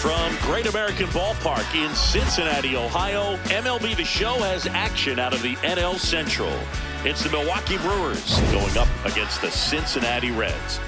From Great American Ballpark in Cincinnati, Ohio, MLB The Show has action out of the NL Central. It's the Milwaukee Brewers going up against the Cincinnati Reds.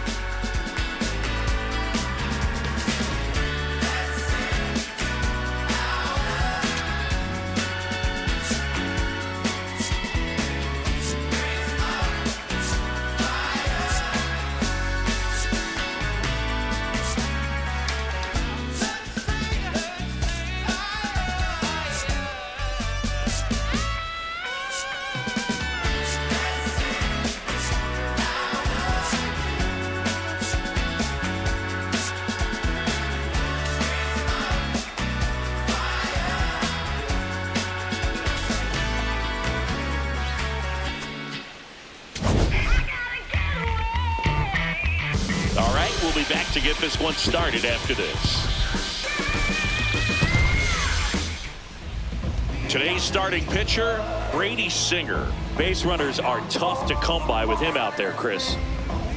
We'll be back to get this one started after this. Today's starting pitcher, Brady Singer. Base runners are tough to come by with him out there, Chris.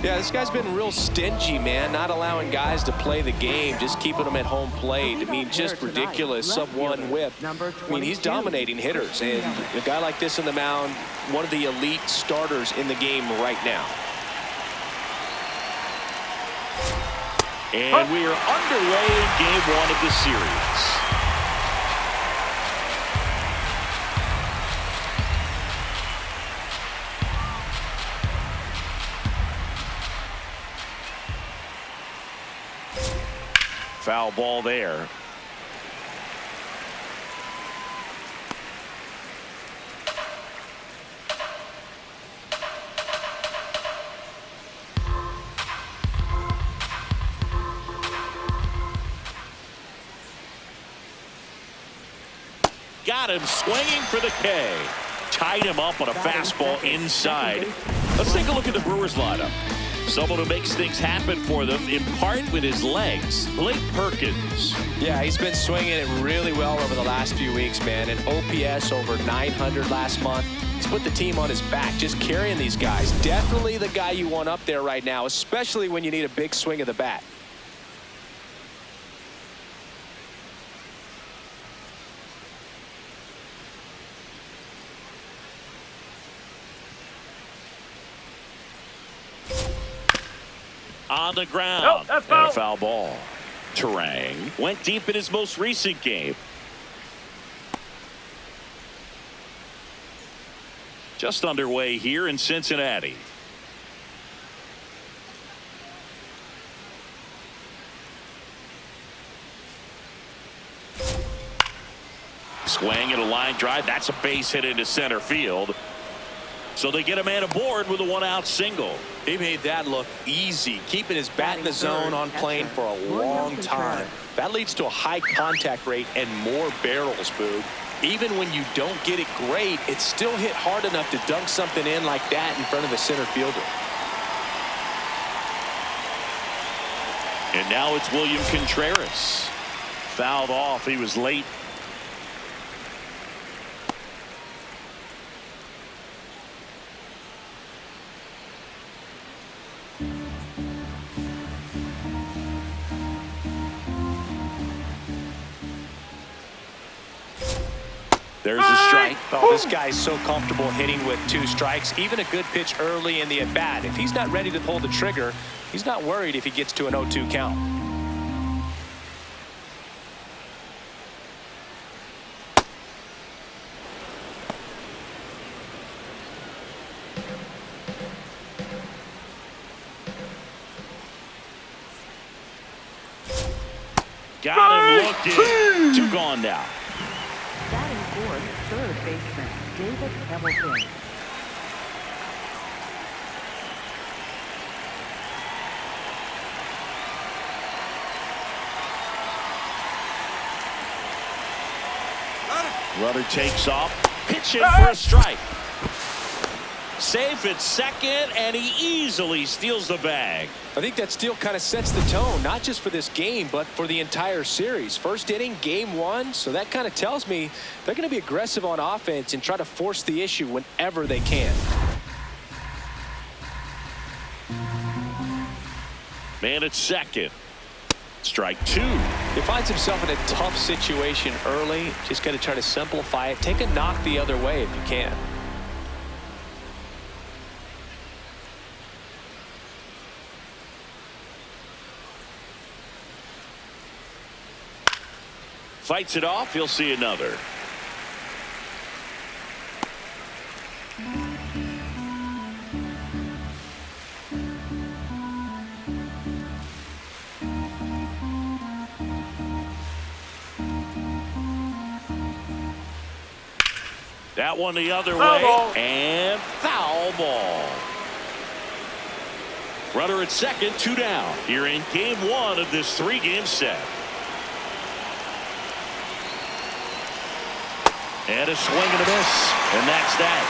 Yeah, this guy's been real stingy, man, not allowing guys to play the game, just keeping them at home plate. I mean, just ridiculous sub-1 whip. I mean, he's dominating hitters, and a guy like this on the mound, one of the elite starters in the game right now. And we are underway in game 1 of the series. Foul ball there. Got him swinging for the K. Tied him up on a fastball inside. Let's take a look at the Brewers lineup. Someone who makes things happen for them, in part with his legs, Blake Perkins. Yeah, he's been swinging it really well over the last few weeks, man. An OPS over 900 last month. He's put the team on his back, just carrying these guys. Definitely the guy you want up there right now, especially when you need a big swing of the bat. On the ground, and a foul ball. Turang went deep in his most recent game. Just underway here in Cincinnati. Swing and a line drive. That's a base hit into center field. So they get a man aboard with a 1-out single. He made that look easy, keeping his bat in the zone on plane for a long time. That leads to a high contact rate and more barrels, Boog. Even when you don't get it great, it's still hit hard enough to dunk something in like that in front of the center fielder. And now it's William Contreras. Fouled off. He was late. There's a strike. Oh, this guy's so comfortable hitting with 2 strikes. Even a good pitch early in the at-bat. If he's not ready to pull the trigger, he's not worried if he gets to an 0-2 count. Got him looking. 2 gone now. Batting fourth, third baseman David Hamilton. Runner takes off, pitching for a strike. Safe at second, and he easily steals the bag. I think that steal kind of sets the tone, not just for this game, but for the entire series. First inning, game one, so that kind of tells me they're going to be aggressive on offense and try to force the issue whenever they can. Man at second. Strike two. He finds himself in a tough situation early. Just got to try to simplify it. Take a knock the other way if you can. Fights it off. He'll see another. That one the other way, and foul ball. Runner at second, 2 down. Here in game one of this 3-game set. And a swing and a miss, and that's that.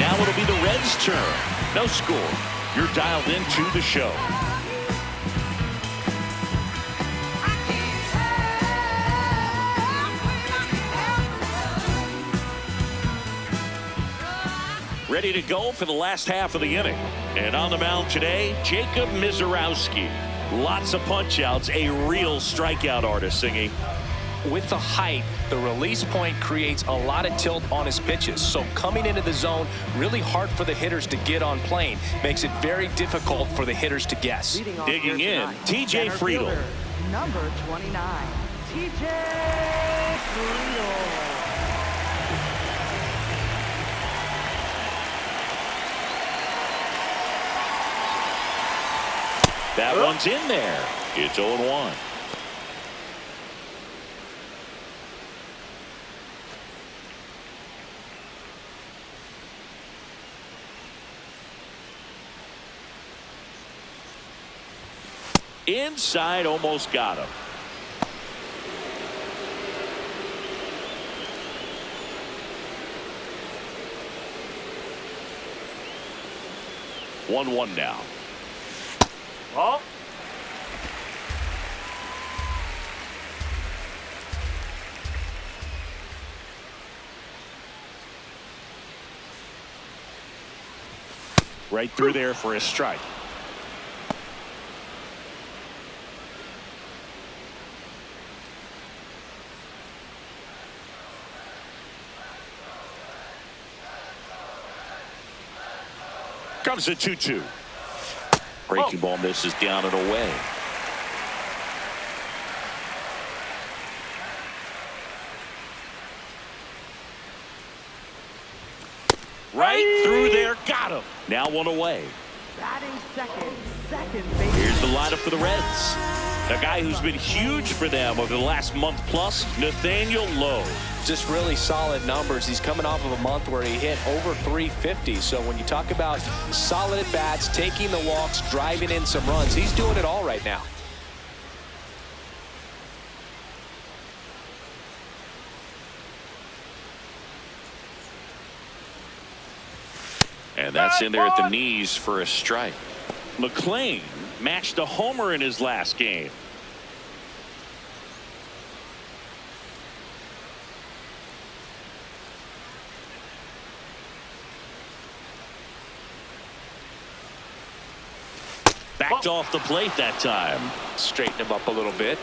Now it'll be the Reds' turn. No score. You're dialed into the show. Ready to go for the last half of the inning. And on the mound today, Jacob Misiorowski. Lots of punch-outs, a real strikeout artist, Singy. With the height, the release point creates a lot of tilt on his pitches. So coming into the zone, really hard for the hitters to get on plane. Makes it very difficult for the hitters to guess. Digging in, TJ Friedl. Number 29, TJ Friedl. That one's in there. It's 0-1. Inside, almost got him. One now. Oh. Right through there for a strike. Comes the 2-2. Breaking ball misses down and away. Right through there, got him. Now one away. Batting second base. Here's the lineup for the Reds. A guy who's been huge for them over the last month plus, Nathaniel Lowe. Just really solid numbers. He's coming off of a month where he hit over 350. So when you talk about solid at bats, taking the walks, driving in some runs, he's doing it all right now. And that's in there at the knees for a strike. McLain matched a homer in his last game. Backed off the plate that time. Straighten him up a little bit.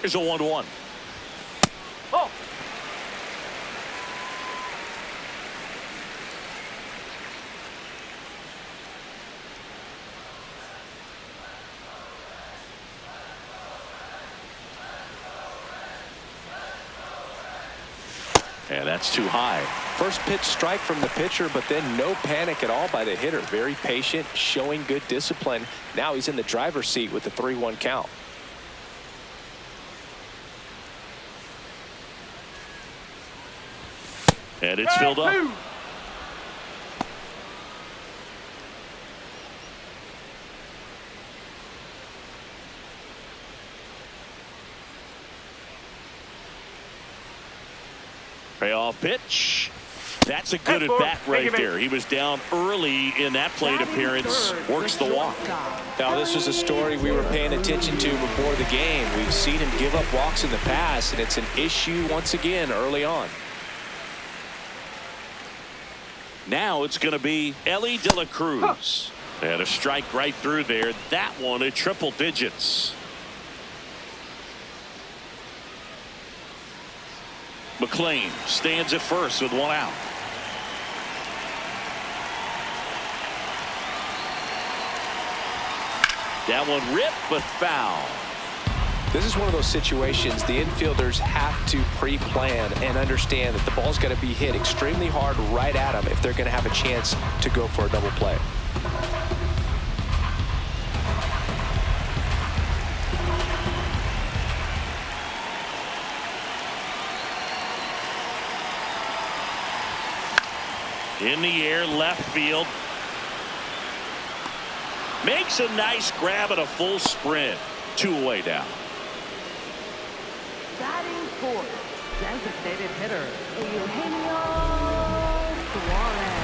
Here's a 1-1. Oh. And that's too high. First pitch strike from the pitcher, but then no panic at all by the hitter. Very patient, showing good discipline. Now he's in the driver's seat with the 3-1 count. And it's filled up. Payoff pitch. That's a good at bat right there. He was down early in that plate appearance. Works the walk. Now, this is a story we were paying attention to before the game. We've seen him give up walks in the past, and it's an issue once again early on. Now it's going to be Elly De La Cruz. And a strike right through there. That one at triple digits. McLain stands at first with one out. That one ripped but foul. This is one of those situations the infielders have to pre-plan and understand that the ball's got to be hit extremely hard right at them if they're going to have a chance to go for a double play. In the air, left field. Makes a nice grab at a full sprint. 2 away down. Batting fourth, designated hitter, Eugenio Suarez.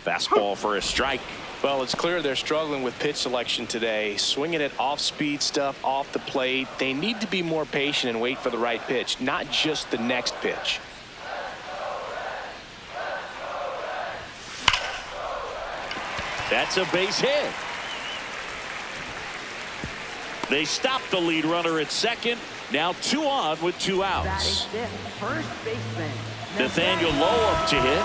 Fastball for a strike. Well, it's clear they're struggling with pitch selection today. Swinging it off-speed stuff off the plate. They need to be more patient and wait for the right pitch, not just the next pitch. That's a base hit. They stop the lead runner at second. Now 2 on with 2 outs. Batting fifth, first baseman, Nathaniel Lowe up to hit.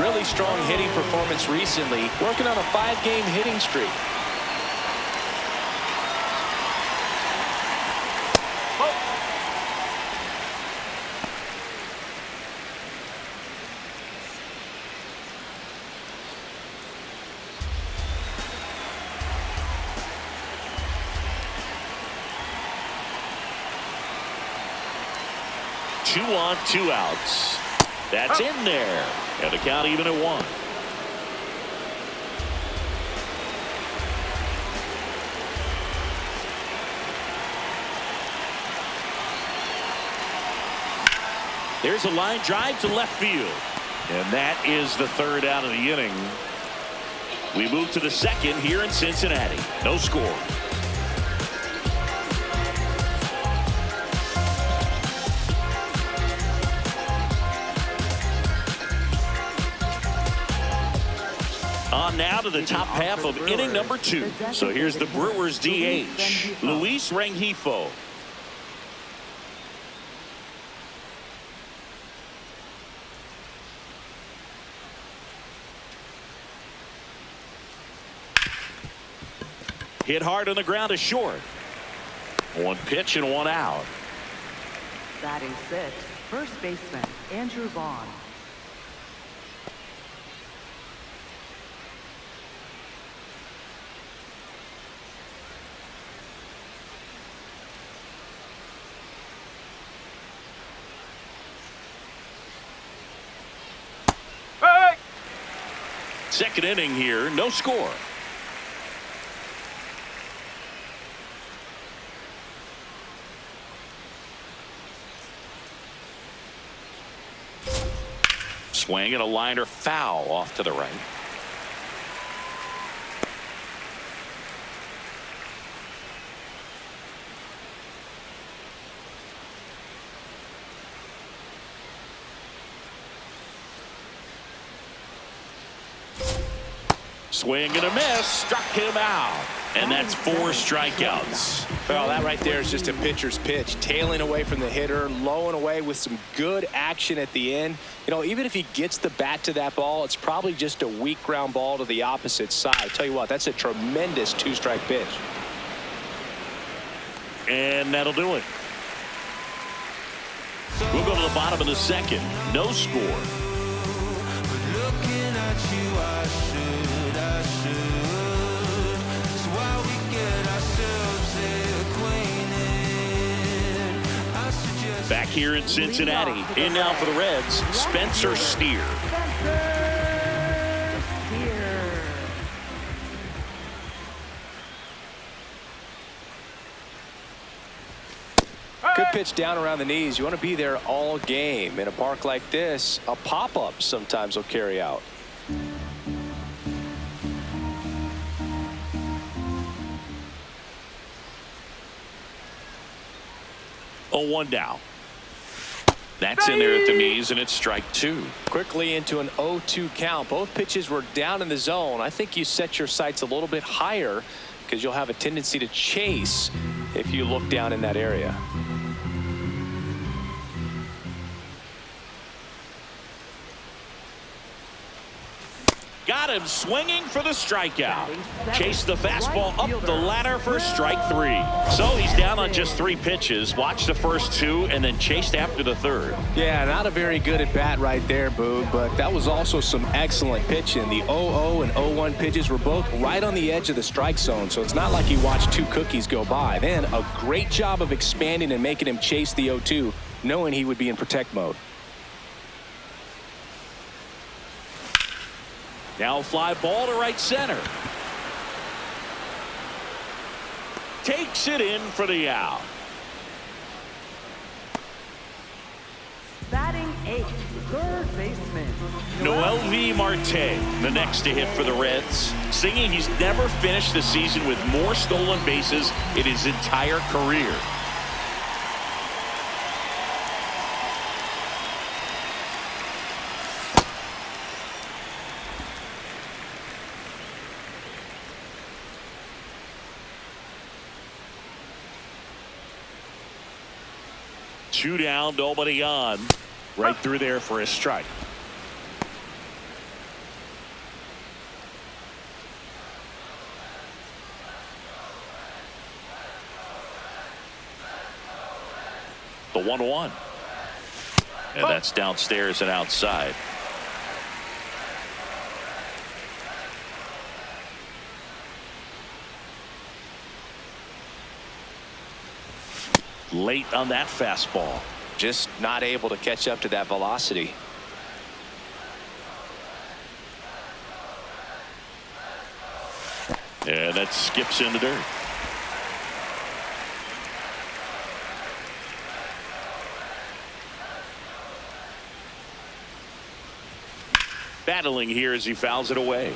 Really strong hitting performance recently. Working on a 5-game hitting streak. Two on, 2 outs. That's in there. And the count even at 1. There's a line drive to left field. And that is the 3rd out of the inning. We move to the 2nd here in Cincinnati. No score. On now to the top half of inning number 2. So here's the Brewers DH, Luis Rengifo. Hit hard on the ground to short. 1 pitch and 1 out. batting sixth, first baseman, Andrew Vaughn. Second inning here, no score. Swing and a liner foul off to the right. Swing and a miss, struck him out. And that's 4 strikeouts. Well, that right there is just a pitcher's pitch. Tailing away from the hitter, lowing away with some good action at the end. You know, even if he gets the bat to that ball, it's probably just a weak ground ball to the opposite side. Tell you what, that's a tremendous 2-strike pitch. And that'll do it. We'll go to the bottom of the second. No score. Back here in Cincinnati. In now for the Reds, Spencer Steer. Spencer Steer. pitch down around the knees. You want to be there all game. In a park like this, a pop-up sometimes will carry out. 0-1 now. That's in there at the knees, and it's strike two. Quickly into an 0-2 count. Both pitches were down in the zone. I think you set your sights a little bit higher because you'll have a tendency to chase if you look down in that area. Got him swinging for the strikeout. Chase the fastball up the ladder for strike three. So he's down on just 3 pitches. Watch the first 2 and then chased after the third. Yeah, not a very good at bat right there, Boog, but that was also some excellent pitching. The 0-0 and 0-1 pitches were both right on the edge of the strike zone, so it's not like he watched 2 cookies go by. Then a great job of expanding and making him chase the 0-2, knowing he would be in protect mode. Now fly ball to right center. Takes it in for the out. Batting 8th, third baseman Noelvi Marte, the next to hit for the Reds, singing he's never finished the season with more stolen bases in his entire career. Two down, nobody on. Right through there for a strike. The 1-1. And that's downstairs and outside. Late on that fastball. Just not able to catch up to that velocity. And that skips in the dirt. Battling here as he fouls it away.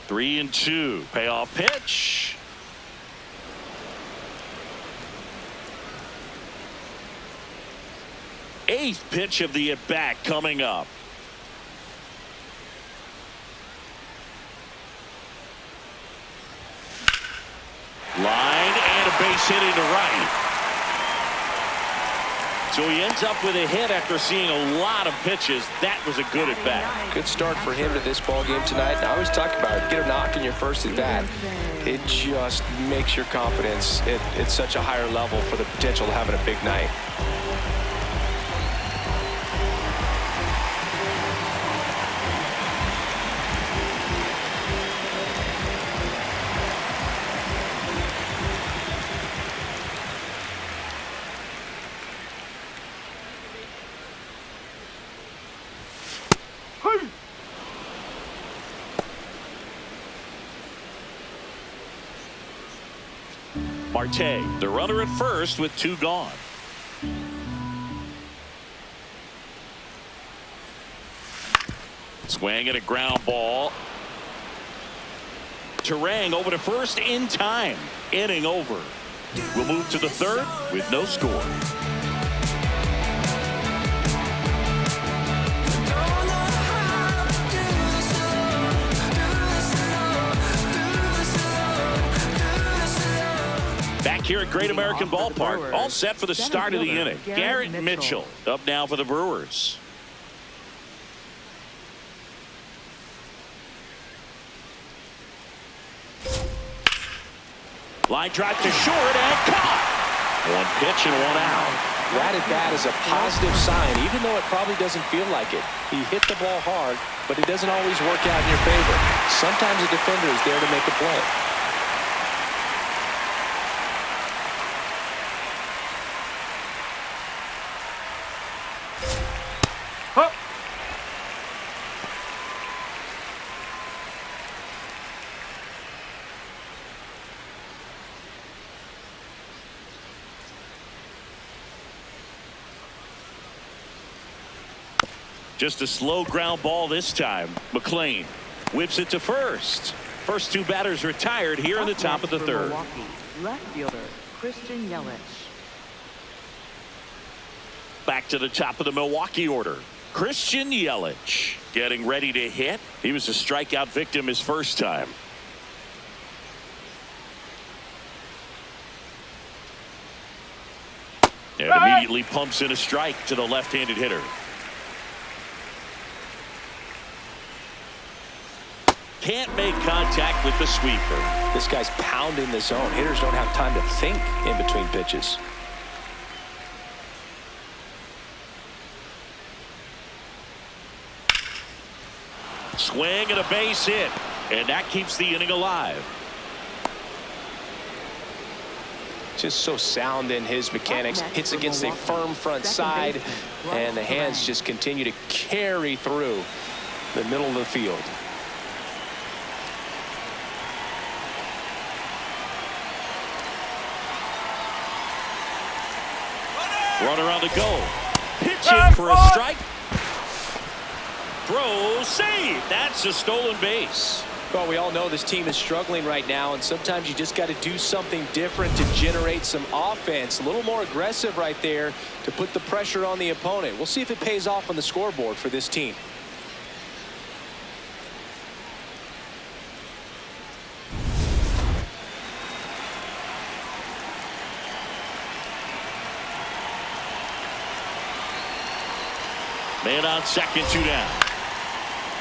Three and 2. Payoff pitch. Eighth pitch of the at bat coming up. Line and a base hit into right. So he ends up with a hit after seeing a lot of pitches. That was a good at bat. Good start for him to this ball game tonight. And I always talk about it. Get a knock in your first at bat. It just makes your confidence at such a higher level for the potential of having a big night. Marte, the runner at first with 2 gone. Swing and a ground ball. Turang over to first in time. Inning over. We'll move to the third with no score. Back here at Great American Ballpark, all set for the start of the inning. Garritt Mitchell up now for the Brewers. Line drive to short and caught. 1 pitch and 1 out. That at bat is a positive sign, even though it probably doesn't feel like it. He hit the ball hard, but it doesn't always work out in your favor. Sometimes a defender is there to make a play. Just a slow ground ball this time. McLain whips it to first. First two batters retired here in the top of the third. Milwaukee, left fielder Christian Yelich. Back to the top of the Milwaukee order. Christian Yelich getting ready to hit. He was a strikeout victim his first time. And immediately pumps in a strike to the left-handed hitter. Can't make contact with the sweeper. This guy's pounding the zone. Hitters don't have time to think in between pitches. Swing and a base hit. And that keeps the inning alive. Just so sound in his mechanics. Hits against a firm front side, and the hands just continue to carry through the middle of the field. Runner on the go. Pitching for a strike. Throw, save. That's a stolen base. Well, we all know this team is struggling right now, and sometimes you just got to do something different to generate some offense. A little more aggressive right there to put the pressure on the opponent. We'll see if it pays off on the scoreboard for this team. Man on second, two down.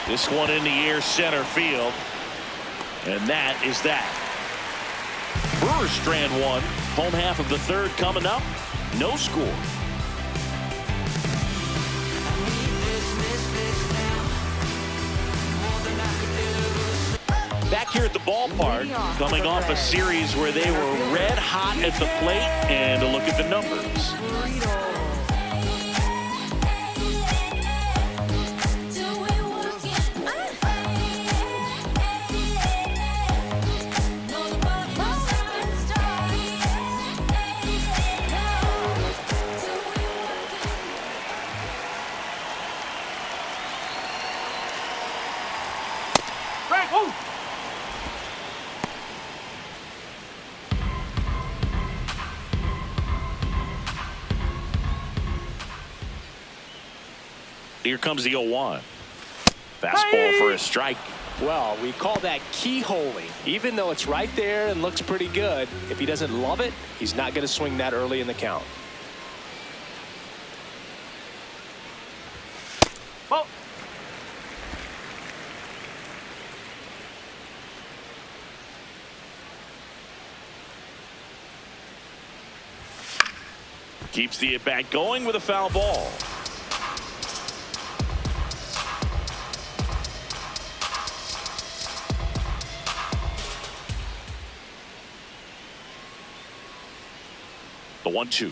This one in the air, center field. And that is that. Brewers strand one. Home half of the third coming up. No score. Back here at the ballpark, coming off a series where they were red hot at the plate, and a look at the numbers. Here comes the 0-1. Fastball for a strike. Well, we call that keyholing. Even though it's right there and looks pretty good, if he doesn't love it, he's not going to swing that early in the count. Oh. Keeps the at-bat going with a foul ball. The 1-2.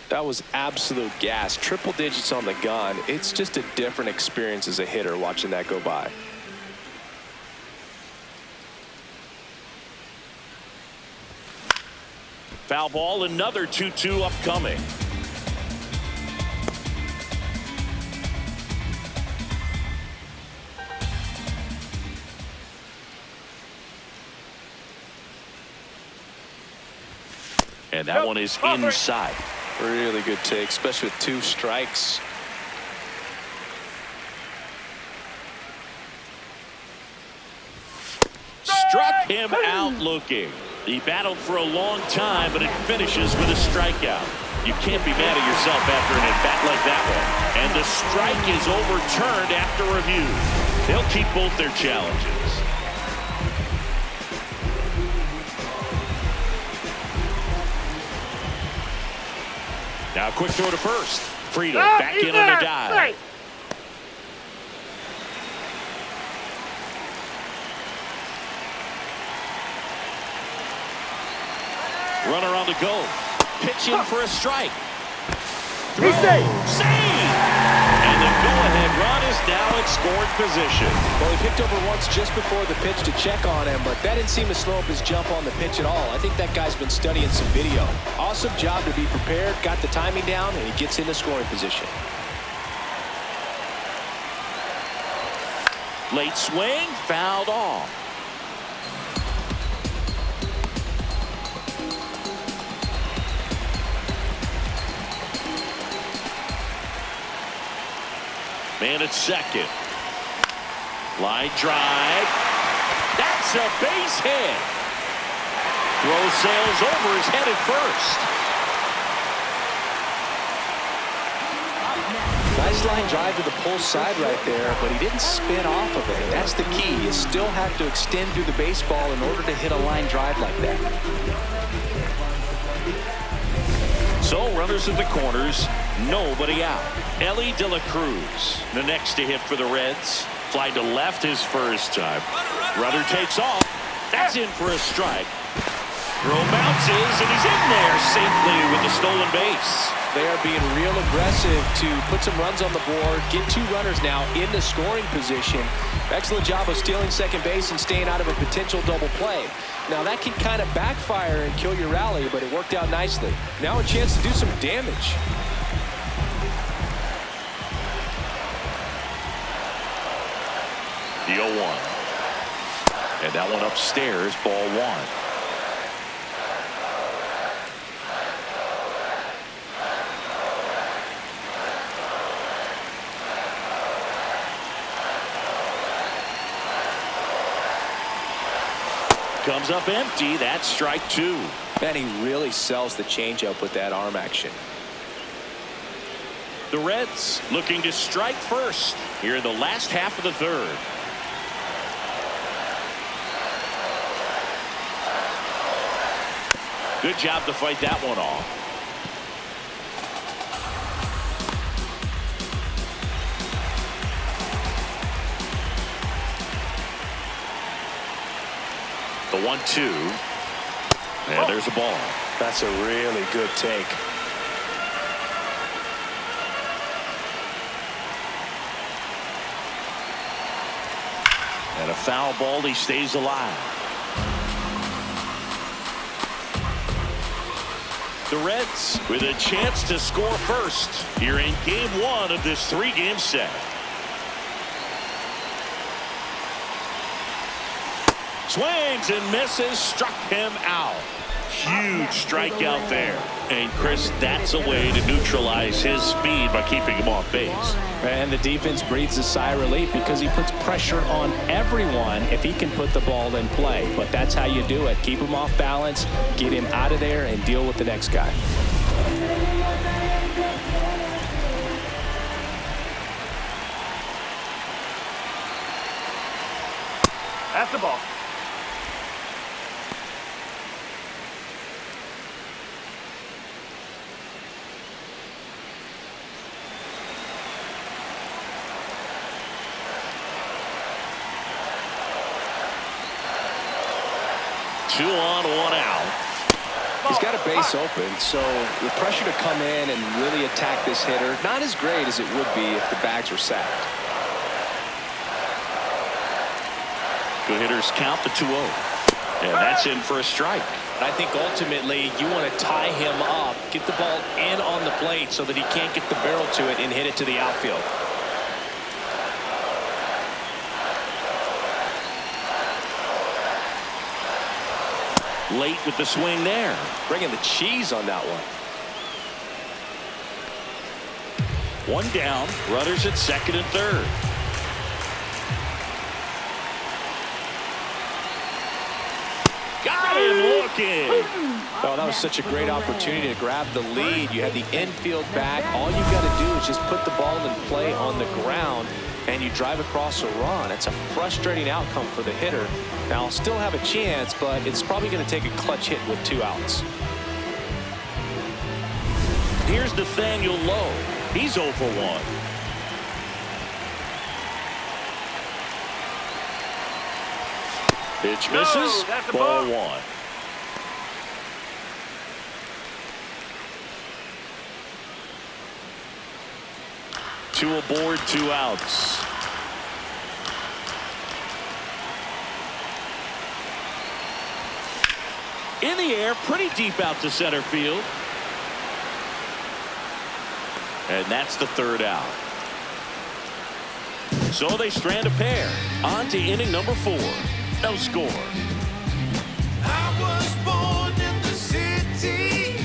That was absolute gas. Triple digits on the gun. It's just a different experience as a hitter watching that go by. Foul ball, another 2-2 upcoming. And that one is inside. Really good take, especially with 2 strikes. Struck him out looking. He battled for a long time, but it finishes with a strikeout. You can't be mad at yourself after an at-bat like that one. And the strike is overturned after review. They'll keep both their challenges. Now a quick throw to first. Friedl back in on a dive. Runner on the go. Pitching for a strike. Throw. Save! And the go-ahead run is now in scoring position. Well, he picked over once just before the pitch to check on him, but that didn't seem to slow up his jump on the pitch at all. I think that guy's been studying some video. Awesome job to be prepared, got the timing down, and he gets into scoring position. Late swing, fouled off. Man at second. Line drive. That's a base hit. Throw sails over his head at first. Nice line drive to the pull side right there, but he didn't spin off of it. That's the key. You still have to extend through the baseball in order to hit a line drive like that. So runners at the corners, nobody out. Elly De La Cruz, the next to hit for the Reds. Fly to left his first time. Runner takes off. That's in for a strike. Throw bounces, and he's in there safely with the stolen base. They are being real aggressive to put some runs on the board, get two runners now in the scoring position. Excellent job of stealing second base and staying out of a potential double play. Now that can kind of backfire and kill your rally, but it worked out nicely. Now a chance to do some damage. The 0-1. And that one upstairs, ball one. Comes up empty. That's strike two. Man, he really sells the changeup with that arm action. The Reds looking to strike first here in the last half of the third. Good job to fight that one off. The 1-2. And there's a ball. That's a really good take. And a foul ball. He stays alive. The Reds with a chance to score first here in game one of this three-game set. Swings and misses, struck him out. Huge strikeout there. And Chris, that's a way to neutralize his speed by keeping him off base. And the defense breathes a sigh of relief because he puts pressure on everyone if he can put the ball in play. But that's how you do it. Keep him off balance, get him out of there, and deal with the next guy. That's the ball. Two on, one out. He's got a base open, so the pressure to come in and really attack this hitter, not as great as it would be if the bags were sacked. Good hitters count the 2-0. And that's in for a strike. I think ultimately you want to tie him up, get the ball in on the plate so that he can't get the barrel to it and hit it to the outfield. Late with the swing there. Bringing the cheese on that one. One down. Runners at second and third. Got him looking. Oh, that was such a great opportunity to grab the lead. You had the infield back. All you've got to do is just put the ball in play on the ground, and you drive across a run. It's a frustrating outcome for the hitter. Now, I'll still have a chance, but it's probably going to take a clutch hit with 2 outs. Here's Nathaniel Lowe. He's 0 for 1. Pitch misses. Ball 1. Two aboard, 2 outs. In the air, pretty deep out to center field. And that's the 3rd out. So they strand a pair. On to inning number 4. No score. I was born in the city.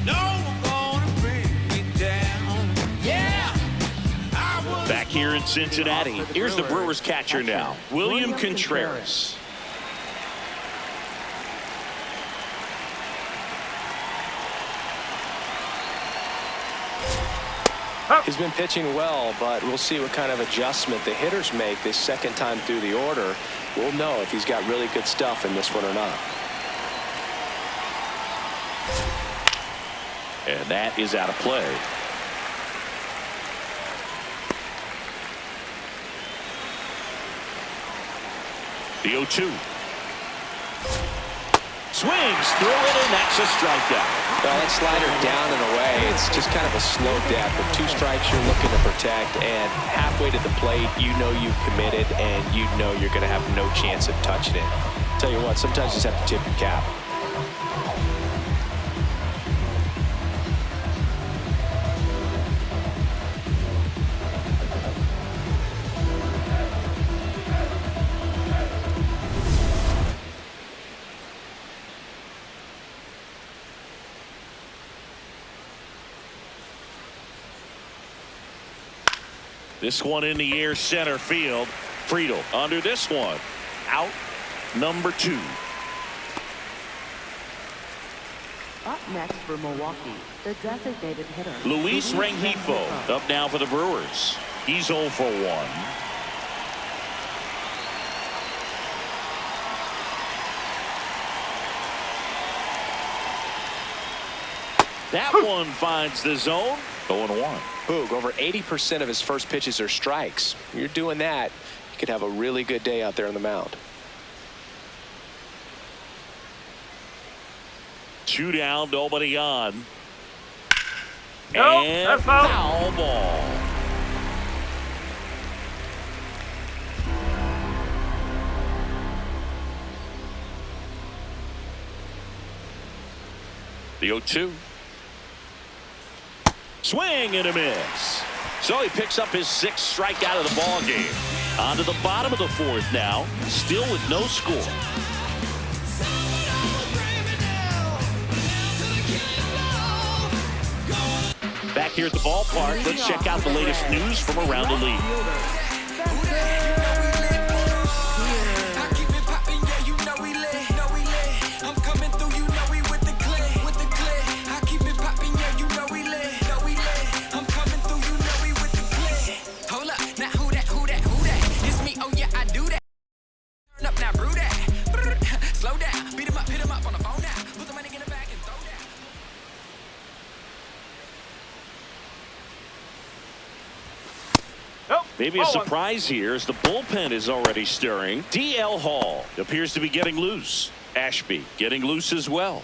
No one gonna bring me down. Yeah. Back here in Cincinnati, here's the Brewers catcher now, William Contreras. He's been pitching well, but we'll see what kind of adjustment the hitters make this second time through the order. We'll know if he's got really good stuff in this one or not. And that is out of play. The 0-2. Swings through it, and that's a strikeout. Well, that slider down and away, it's just kind of a slow death. With 2 strikes you're looking to protect, and halfway to the plate, you know you've committed, and you know you're going to have no chance of touching it. Tell you what, sometimes you just have to tip your cap. This one in the air, center field. Friedl under this one. Out number 2. Up next for Milwaukee, the designated hitter, Luis Rengifo up now for the Brewers. He's 0 for 1. That one finds the zone. 0-1. Boog, over 80% of his first pitches are strikes. You're doing that, you could have a really good day out there on the mound. 2 down, nobody on. No, And that's foul. foul ball. The 0-2. Swing and a miss. So he picks up his 6th strikeout of the ball game. On to the bottom of the 4th now, still with no score. Back here at the ballpark, let's check out the latest news from around the league. Maybe a surprise here as the bullpen is already stirring. DL Hall appears to be getting loose. Ashby getting loose as well.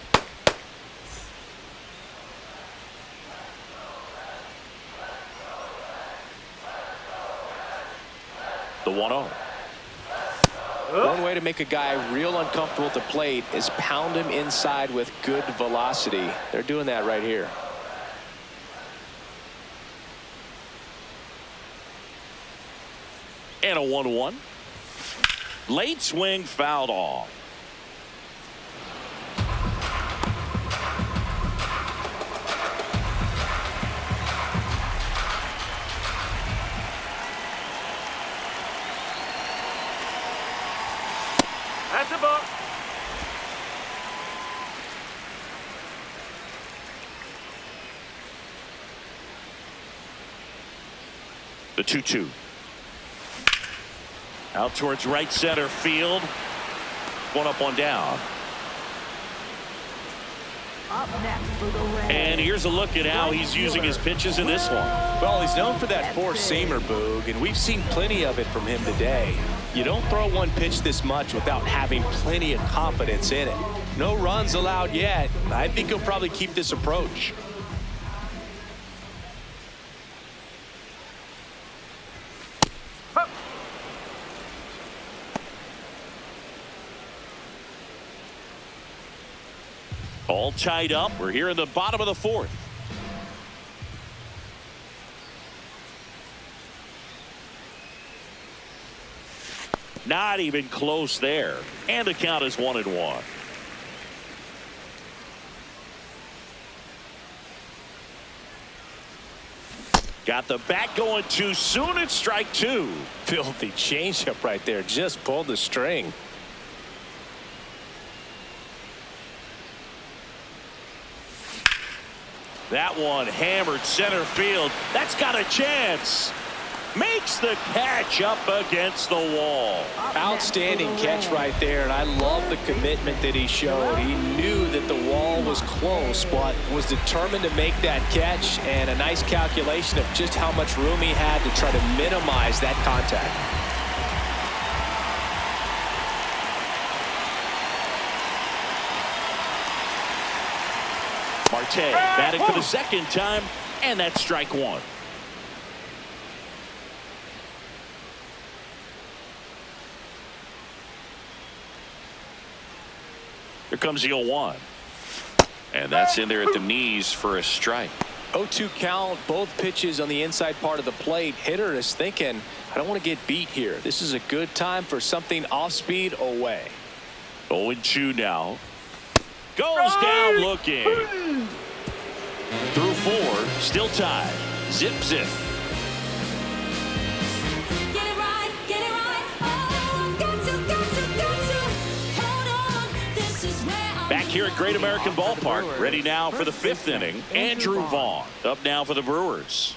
The 1-0. One way to make a guy real uncomfortable at the plate is pound him inside with good velocity. They're doing that right here. And a 1-1. Late swing fouled off. That's a ball. The 2-2. Out towards right center field. 1 up, 1 down. Up next for the Reds. And here's a look at how he's using his pitches in this one. Well, he's known for that 4-seamer, Boog, and we've seen plenty of it from him today. You don't throw one pitch this much without having plenty of confidence in it. No runs allowed yet. I think he'll probably keep this approach. All tied up. We're here in the bottom of the 4th. Not even close there. And the count is 1-1. Got the bat going too soon. It's strike 2. Filthy changeup right there. Just pulled the string. That one hammered center field. That's got a chance. Makes the catch up against the wall. Outstanding catch right there, and I love the commitment that he showed. He knew that the wall was close, but was determined to make that catch, and a nice calculation of just how much room he had to try to minimize that contact. Marte batting for the second time, and that's strike 1. Here comes the 0-1. And that's in there at the knees for a strike. 0-2 count, both pitches on the inside part of the plate. Hitter is thinking, I don't want to get beat here. This is a good time for something off speed away. 0-2 now. Goes down looking. Through 4, still tied. Zip, zip. Back here at Great American Ballpark, ready now for the 5th inning. Andrew Vaughn up now for the Brewers.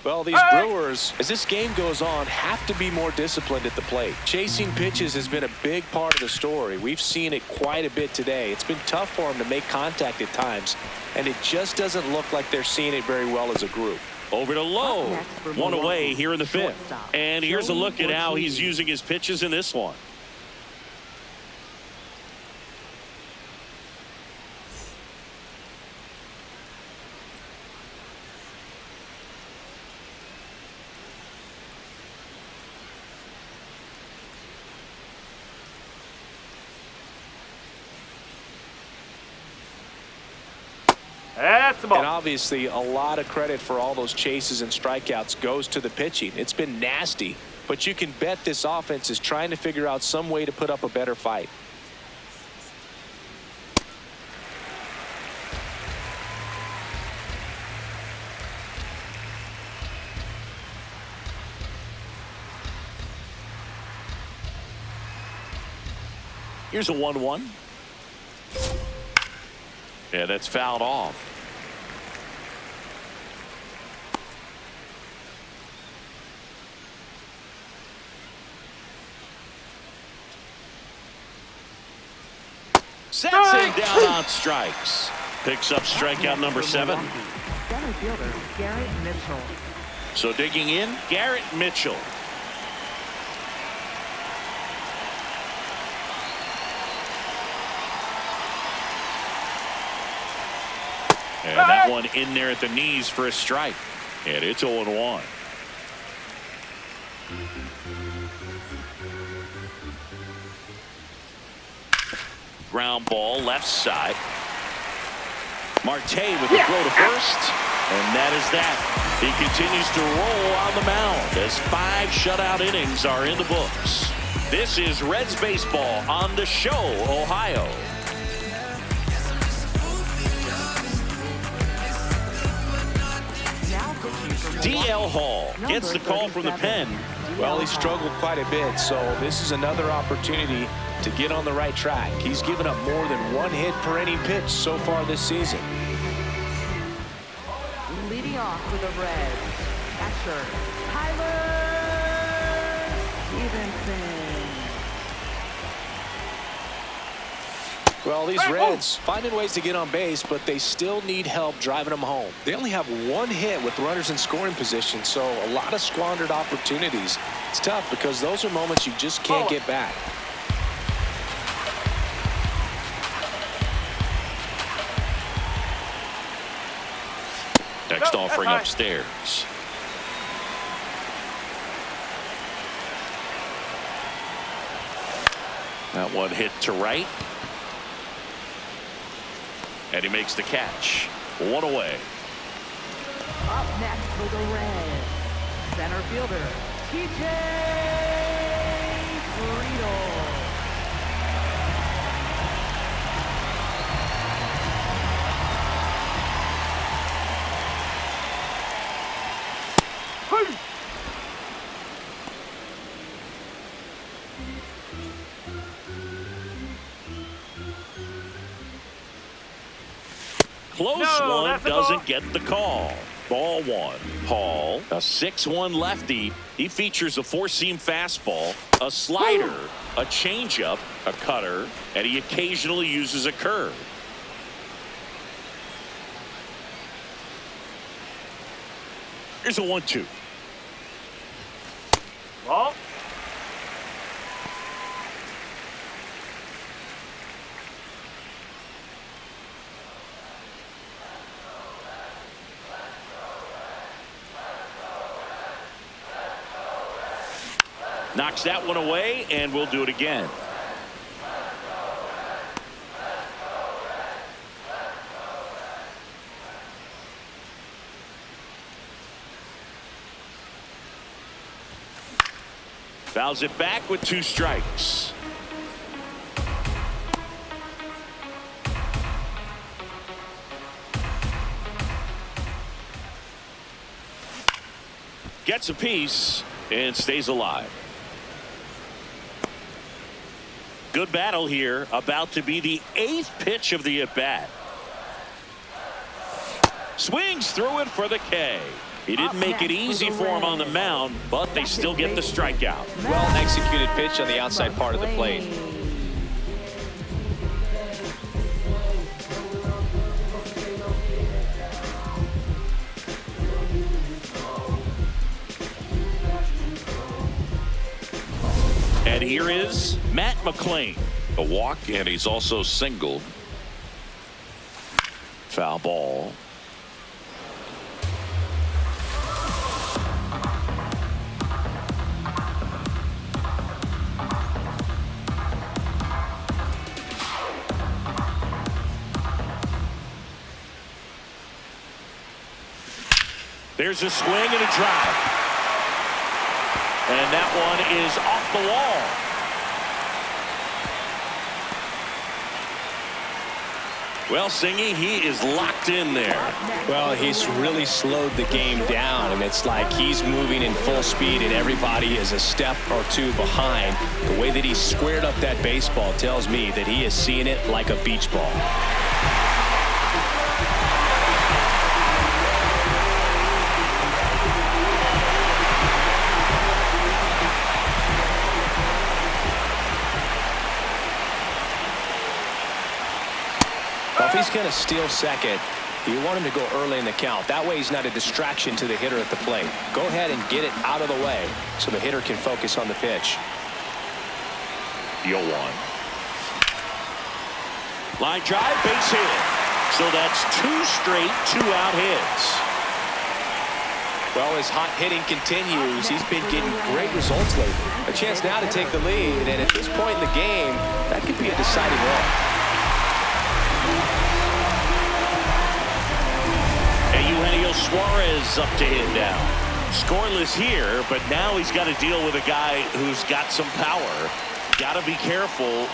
Well, these Brewers, as this game goes on, have to be more disciplined at the plate. Chasing pitches has been a big part of the story. We've seen it quite a bit today. It's been tough for them to make contact at times, and it just doesn't look like they're seeing it very well as a group. Over to Lowe. One away here in the 5th. And here's a look at how he's using his pitches in this one. That's the ball. And obviously a lot of credit for all those chases and strikeouts goes to the pitching. It's been nasty, but you can bet this offense is trying to figure out some way to put up a better fight. Here's a 1-1. Yeah, that's fouled off. Sets him down on strikes. Picks up strikeout number 7. Center fielder Garritt Mitchell. So digging in, Garritt Mitchell. And that one in there at the knees for a strike. And it's 0-1. Ground ball left side. Marte with the throw to first. And that is that. He continues to roll on the mound as 5 shutout innings are in the books. This is Reds baseball on the show, Ohio. D.L. Hall gets the call from the pen. Well, he struggled quite a bit, so this is another opportunity to get on the right track. He's given up more than 1 hit per inning pitch so far this season. Leading off for the Reds, catcher Tyler Stephenson. Well, these Reds finding ways to get on base, but they still need help driving them home. They only have 1 hit with runners in scoring position, so a lot of squandered opportunities. It's tough because those are moments you just can't get back. Next offering upstairs. That one hit to right. And he makes the catch. 1 away. next for the Reds, center fielder, TJ Friedl. Close one doesn't get the call. Ball one. Hall, a 6-1 lefty. He features a four-seam fastball, a slider, a changeup, a cutter, and he occasionally uses a curve. Here's a 1-2. Ball. Knocks that one away, and we'll do it again. Fouls it back with 2 strikes. Gets a piece and stays alive. Good battle here, about to be the 8th pitch of the at-bat. Swings through it for the K. He didn't make it easy for him on the mound, but they still get the strikeout. Well executed pitch on the outside part of the plate. And here is Matt McLain. A walk, and he's also singled. Foul ball. There's a swing and a drive. And that one is off the wall. Well, Singy, he is locked in there. Well, he's really slowed the game down, and it's like he's moving in full speed, and everybody is a step or two behind. The way that he squared up that baseball tells me that he is seeing it like a beach ball. If he's going to steal second, you want him to go early in the count. That way he's not a distraction to the hitter at the plate. Go ahead and get it out of the way so the hitter can focus on the pitch. Deal one. Line drive, base hit. So that's 2 straight 2-out hits. Well, as hot hitting continues, he's been getting great results lately. A chance now to take the lead, and at this point in the game, that could be a deciding run. Eugenio Suarez up to hit now. Scoreless here, but now he's got to deal with a guy who's got some power. Got to be careful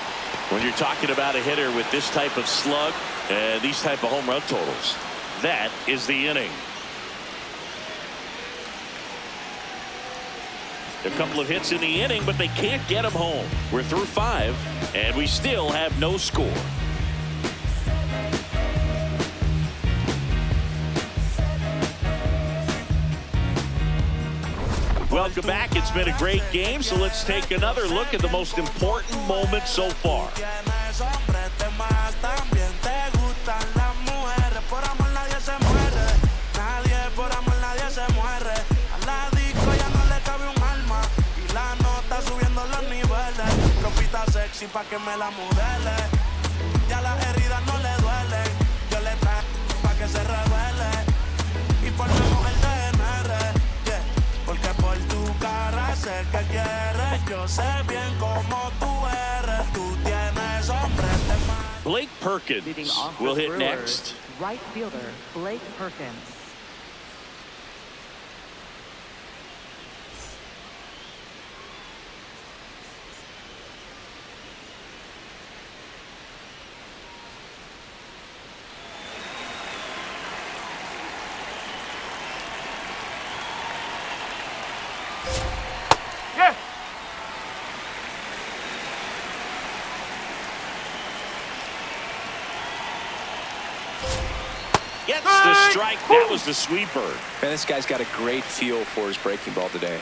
when you're talking about a hitter with this type of slug and these type of home run totals. That is the inning. A couple of hits in the inning, but they can't get him home. We're through 5, and we still have no score. Welcome back. It's been a great game, so let's take another look at the most important moment so far. Blake Perkins will hit next. Right fielder Blake Perkins. Gets the strike. That was the sweeper. Man, this guy's got a great feel for his breaking ball today.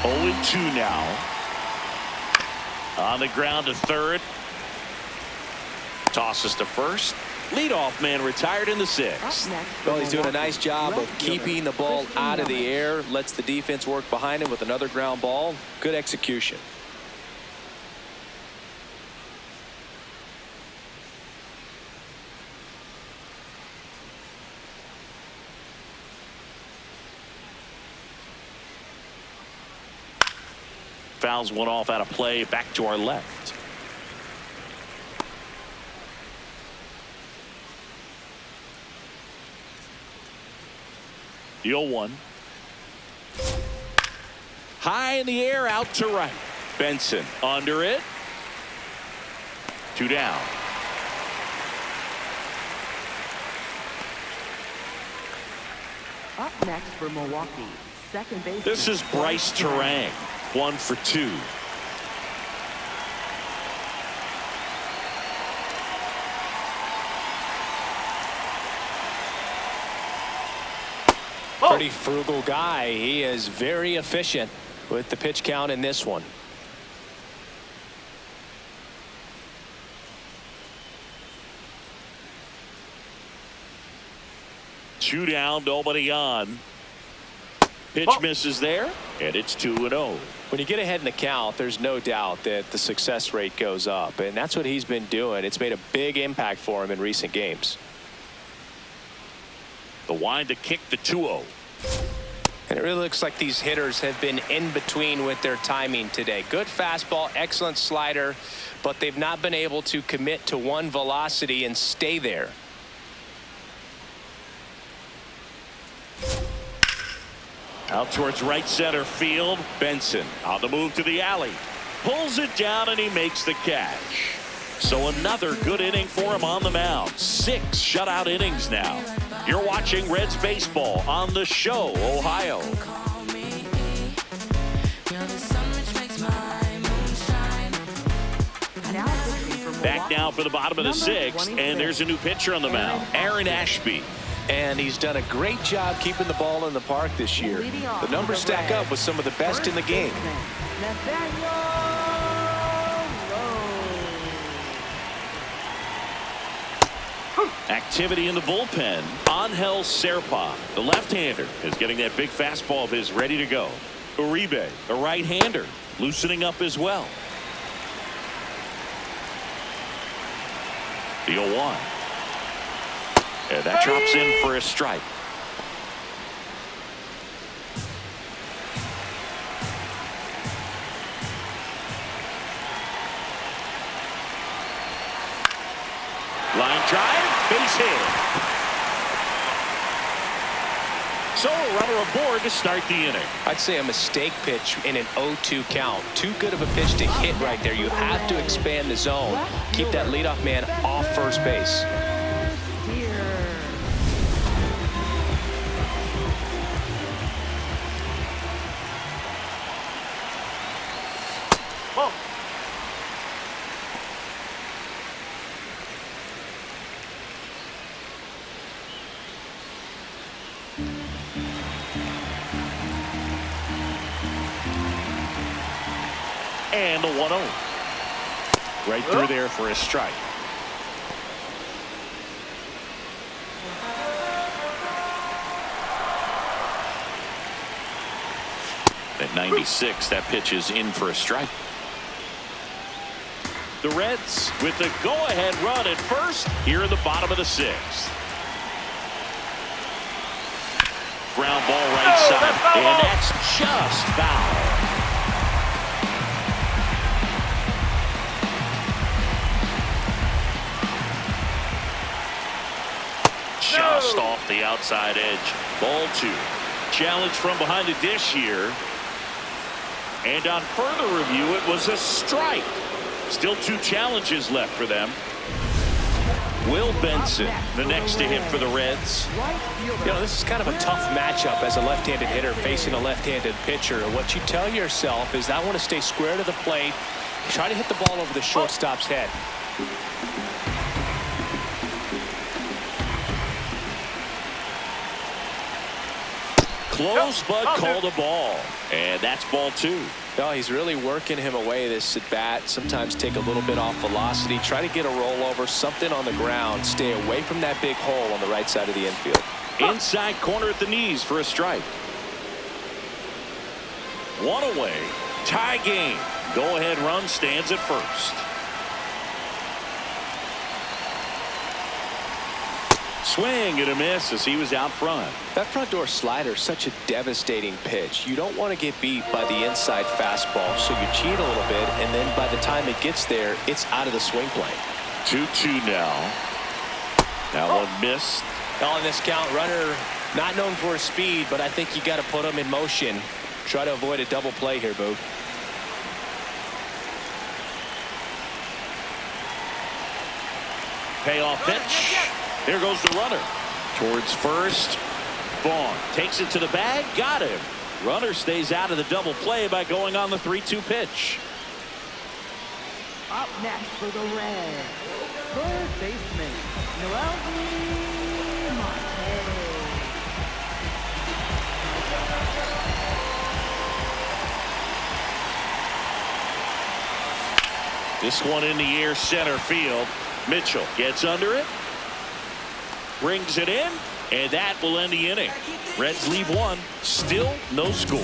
0-2 now. On the ground to third. Tosses to first. Leadoff man retired in the sixth. Well, he's doing a nice job of keeping the ball out of the air. Lets the defense work behind him with another ground ball. Good execution. Fouls one off out of play. Back to our left. The 0-1. High in the air, out to right. Benson under it. 2 down. Up next for Milwaukee, second base. This is Brice Turang. 1 for 2. Pretty frugal guy. He is very efficient with the pitch count in this one. Two down, nobody on. Pitch misses there, and it's 2-0. When you get ahead in the count, there's no doubt that the success rate goes up, and that's what he's been doing. It's made a big impact for him in recent games. The wind to kick the 2-0. And it really looks like these hitters have been in between with their timing today. Good fastball, excellent slider, but they've not been able to commit to one velocity and stay there. Out towards right center field. Benson on the move to the alley. Pulls it down and he makes the catch. So another good inning for him on the mound. 6 shutout innings now. You're watching Reds baseball on the Show, Ohio. Back now for the bottom of the 6th, and there's a new pitcher on the mound, Aaron Ashby. And he's done a great job keeping the ball in the park this year. The numbers stack up with some of the best in the game. Nathaniel Lowe. Activity in the bullpen. Angel Serpa, the left-hander, is getting that big fastball of his ready to go. Uribe, a right-hander, loosening up as well. The 0-1. And that drops in for a strike. Line drive, base hit. So a runner aboard to start the inning. I'd say a mistake pitch in an 0-2 count. Too good of a pitch to hit right there. You have to expand the zone. Keep that leadoff man off first base. And the 1-0. Right through there for a strike. At 96, that pitch is in for a strike. The Reds with the go-ahead run at first here in the bottom of the 6th. Ground ball right side, and that's just foul. Just off the outside edge. Ball 2. Challenge from behind the dish here. And on further review, it was a strike. Still 2 challenges left for them. Will Benson, the next to hit for the Reds. You know, this is kind of a tough matchup as a left-handed hitter facing a left-handed pitcher. What you tell yourself is, I want to stay square to the plate, try to hit the ball over the shortstop's head. Close, but called a ball. And that's ball 2. No, he's really working him away this at bat. Sometimes take a little bit off velocity. Try to get a rollover, something on the ground. Stay away from that big hole on the right side of the infield. Inside corner at the knees for a strike. 1 away. Tie game. Go-ahead run stands at first. Swing and a miss as he was out front. That front door slider is such a devastating pitch. You don't want to get beat by the inside fastball, so you cheat a little bit, and then by the time it gets there, it's out of the swing plane. 2-2 now. That one missed. On this count, runner not known for his speed, but I think you got to put him in motion. Try to avoid a double play here, Boog. Payoff pitch. Here goes the runner. Towards first. Vaughn takes it to the bag. Got him. Runner stays out of the double play by going on the 3-2 pitch. Up next for the Reds, third baseman, Noelvi Marte. This one in the air, center field. Mitchell gets under it. Brings it in, and that will end the inning. Reds leave 1, still no score.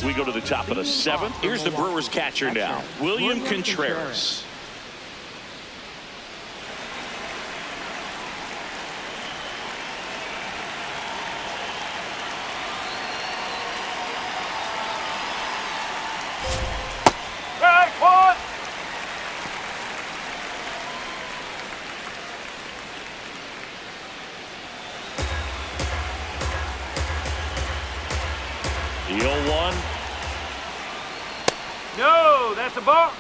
We go to the top of the 7th. Here's the Brewers catcher now, William Contreras. The 0-1. No, that's a ball.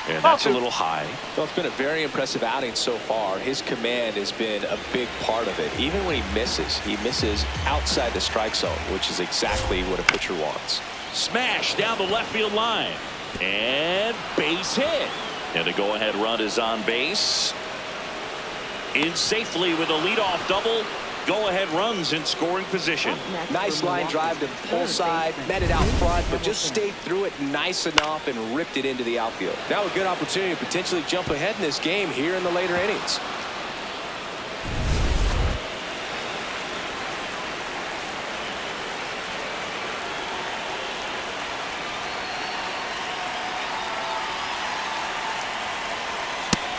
And that's a little high. Well, it's been a very impressive outing so far. His command has been a big part of it. Even when he misses outside the strike zone, which is exactly what a pitcher wants. Smash down the left field line. And base hit. And the go-ahead run is on base. In safely with a leadoff double. Go-ahead runs in scoring position. Nice line drive to the pull side, met it out front, but just stayed through it nice enough and ripped it into the outfield. Now a good opportunity to potentially jump ahead in this game here in the later innings.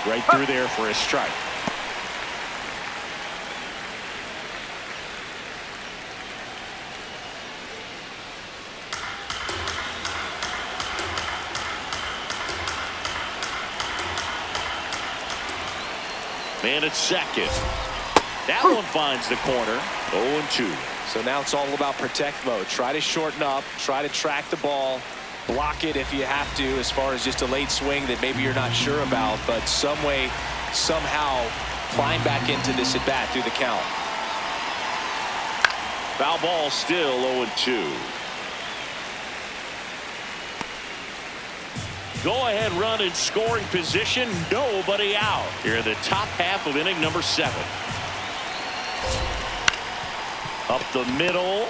Right through there for a strike. Man at second. That one finds the corner. 0-2. So now it's all about protect mode. Try to shorten up, try to track the ball, block it if you have to, as far as just a late swing that maybe you're not sure about, but some way, somehow climb back into this at bat through the count. Foul ball, still 0-2. Go-ahead run in scoring position. Nobody out here in the top half of inning number 7. Up the middle.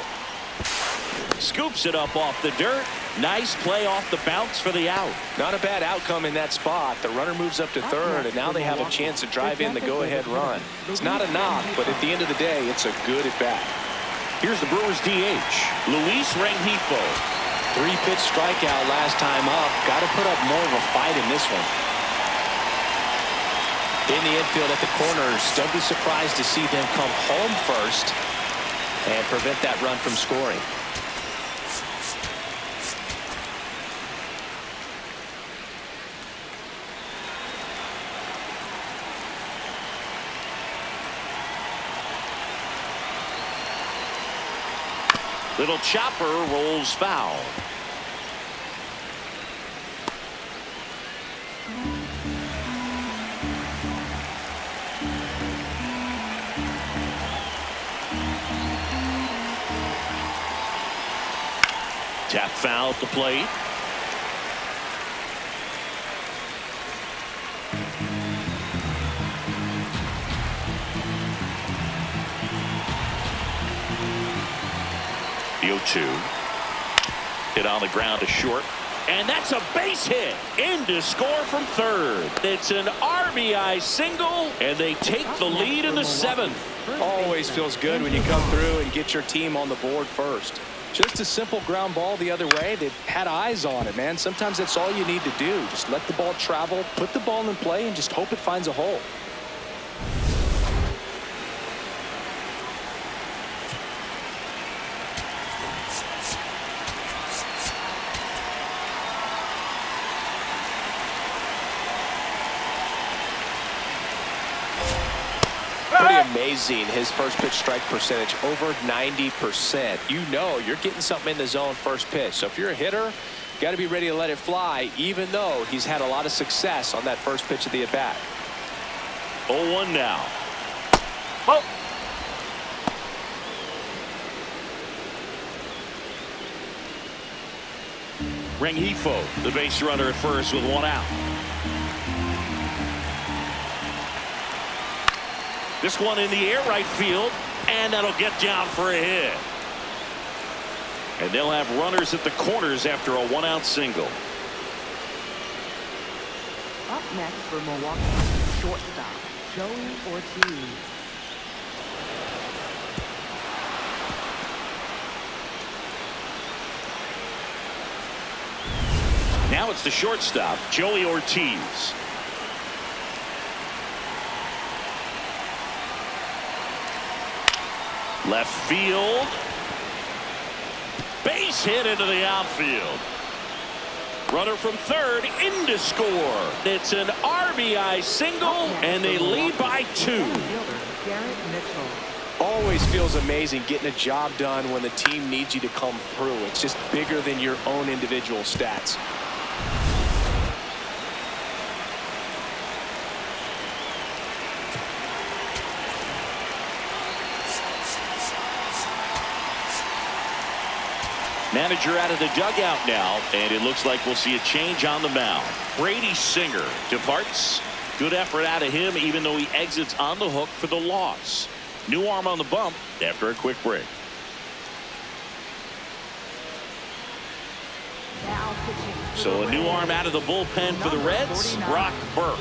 Scoops it up off the dirt. Nice play off the bounce for the out. Not a bad outcome in that spot. The runner moves up to third, and now they have a chance to drive in the go-ahead run. It's not a knock, but at the end of the day, it's a good at-bat. Here's the Brewers DH, Luis Rengifo. 3-pitch strikeout last time up. Got to put up more of a fight in this one. In the infield at the corners, don't be surprised to see them come home first and prevent that run from scoring. Little chopper rolls foul. Tap foul at the plate. The 0-2. Hit on the ground to short. And that's a base hit. In to score from third. It's an RBI single, and they take the lead in the 7th. Always feels good when you come through and get your team on the board first. Just a simple ground ball the other way. They had eyes on it, man. Sometimes that's all you need to do. Just let the ball travel, put the ball in play, and just hope it finds a hole. Amazing, his first pitch strike percentage over 90%. You know you're getting something in the zone first pitch. So if you're a hitter, you got to be ready to let it fly, even though he's had a lot of success on that first pitch of the at bat. 0-1 now. Oh. Rengifo, the base runner at first with one out. This one in the air right field, and that'll get down for a hit. And they'll have runners at the corners after a one-out single. Up next for Milwaukee, shortstop, Joey Ortiz. Now it's the shortstop, Joey Ortiz. Left field. Base hit into the outfield. Runner from third in to score. It's an RBI single, and they lead by 2. Garritt Mitchell. Always feels amazing getting a job done when the team needs you to come through. It's just bigger than your own individual stats. Manager out of the dugout now, and it looks like we'll see a change on the mound. Brady Singer departs. Good effort out of him, even though he exits on the hook for the loss. New arm on the bump after a quick break. So a new arm out of the bullpen for the Reds, Brock Burke.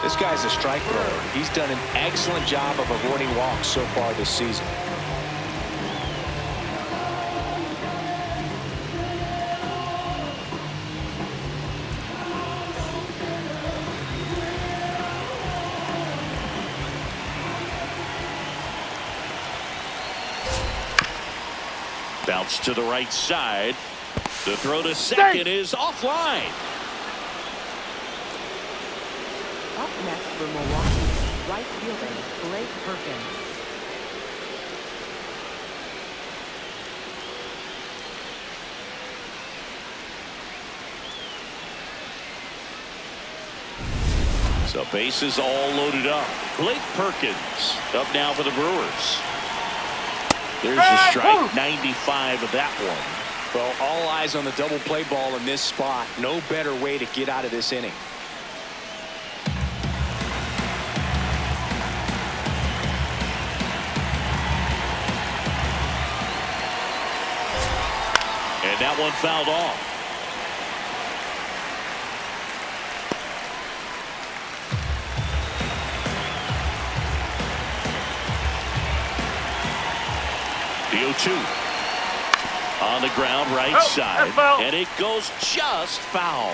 This guy's a strike thrower. He's done an excellent job of avoiding walks so far this season. Bounce to the right side. The throw to second is offline. Up next for Milwaukee, right fielder, Blake Perkins. So bases all loaded up. Blake Perkins up now for the Brewers. There's the strike, 95 of that one. Well, all eyes on the double play ball in this spot. No better way to get out of this inning. And that one fouled off. The 0-2. On the ground right side. And it goes just foul.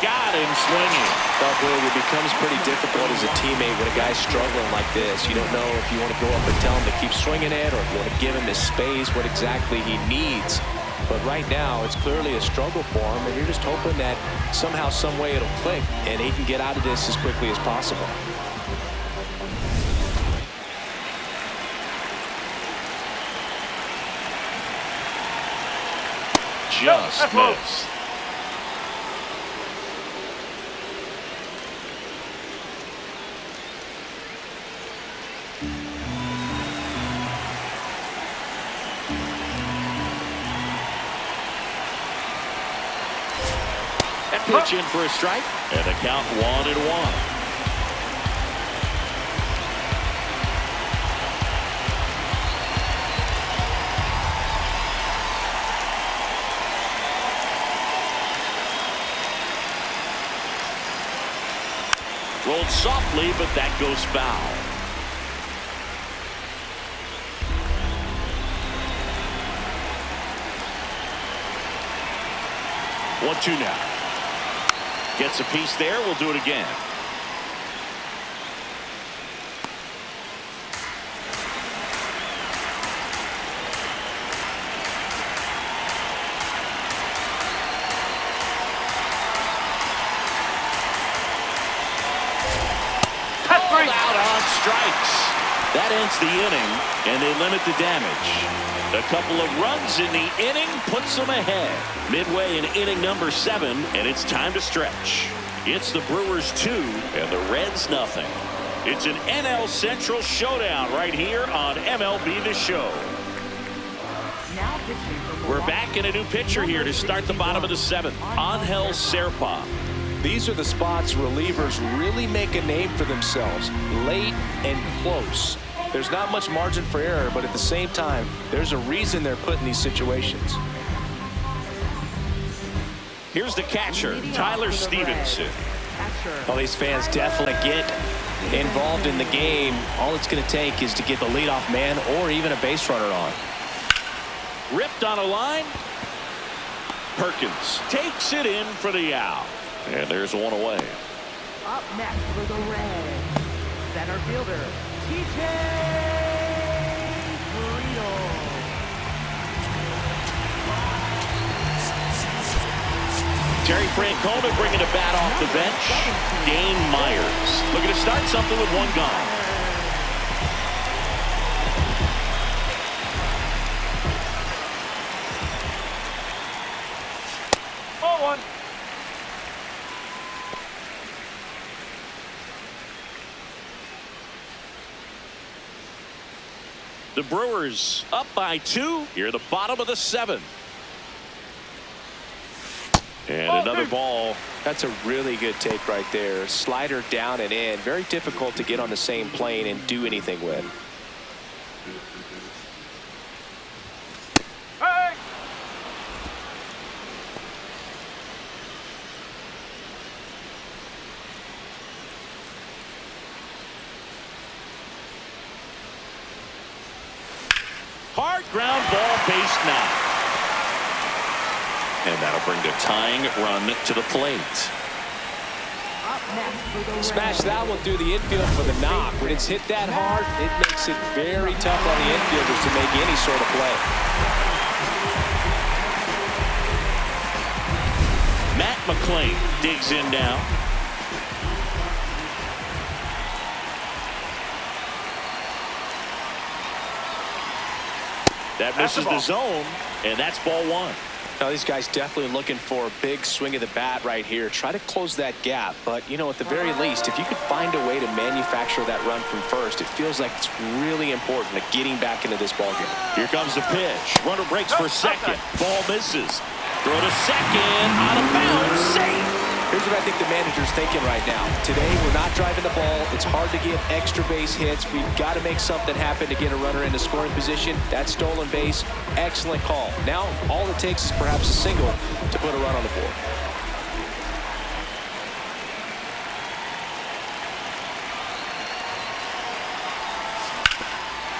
got him swinging. Well, Blake, it becomes pretty difficult as a teammate when a guy's struggling like this. You don't know if you want to go up and tell him to keep swinging it or if you want to give him his space, what exactly he needs. But right now, it's clearly a struggle for him, and you're just hoping that somehow, some way it'll click, and he can get out of this as quickly as possible. Just missed. Pitch in for a strike, and the count 1-1. Rolled softly, but that goes foul. 1-2 now. Gets a piece there. We'll do it again. Called out on strikes. That ends the inning, and they limit the damage. A couple of runs in the inning puts them ahead. Midway in inning number 7, and it's time to stretch. It's the Brewers 2 and the Reds nothing. It's an NL Central showdown right here on MLB The Show. Now pitching for We're Milwaukee. back in a new pitcher here to start the bottom of the 7th. Angel Serpa. These are the spots relievers really make a name for themselves, late and close. There's not much margin for error, but at the same time, there's a reason they're put in these situations. Here's the catcher, Tyler Stephenson. Well, these fans definitely get involved in the game. All it's going to take is to get the leadoff man or even a base runner on. Ripped on a line. Perkins takes it in for the out. And there's one away. Up next for the Reds, center fielder, TJ Friedl. Terry Francona bringing a bat off the bench. Dane Myers looking to start something with one gone. Ball one. The Brewers up by 2 here at the bottom of the 7th. And another ball. That's a really good take right there. Slider down and in. Very difficult to get on the same plane and do anything with. Hey! Hard ground ball, base now. And that'll bring the tying run to the plate. Up next for the Reds. Smash that one through the infield for the knock. When it's hit that hard, it makes it very tough on the infielders to make any sort of play. Matt McLain digs in now. That misses the zone, and that's ball 1. Now, these guys definitely looking for a big swing of the bat right here. Try to close that gap. But, you know, at the very least, if you could find a way to manufacture that run from first, it feels like it's really important to getting back into this ballgame. Here comes the pitch. Runner breaks for second. Ball misses. Throw to second. Out of bounds. Safe. Here's what I think the manager's thinking right now. Today, we're not driving the ball. It's hard to get extra base hits. We've got to make something happen to get a runner into scoring position. That stolen base, excellent call. Now, all it takes is perhaps a single to put a run on the board.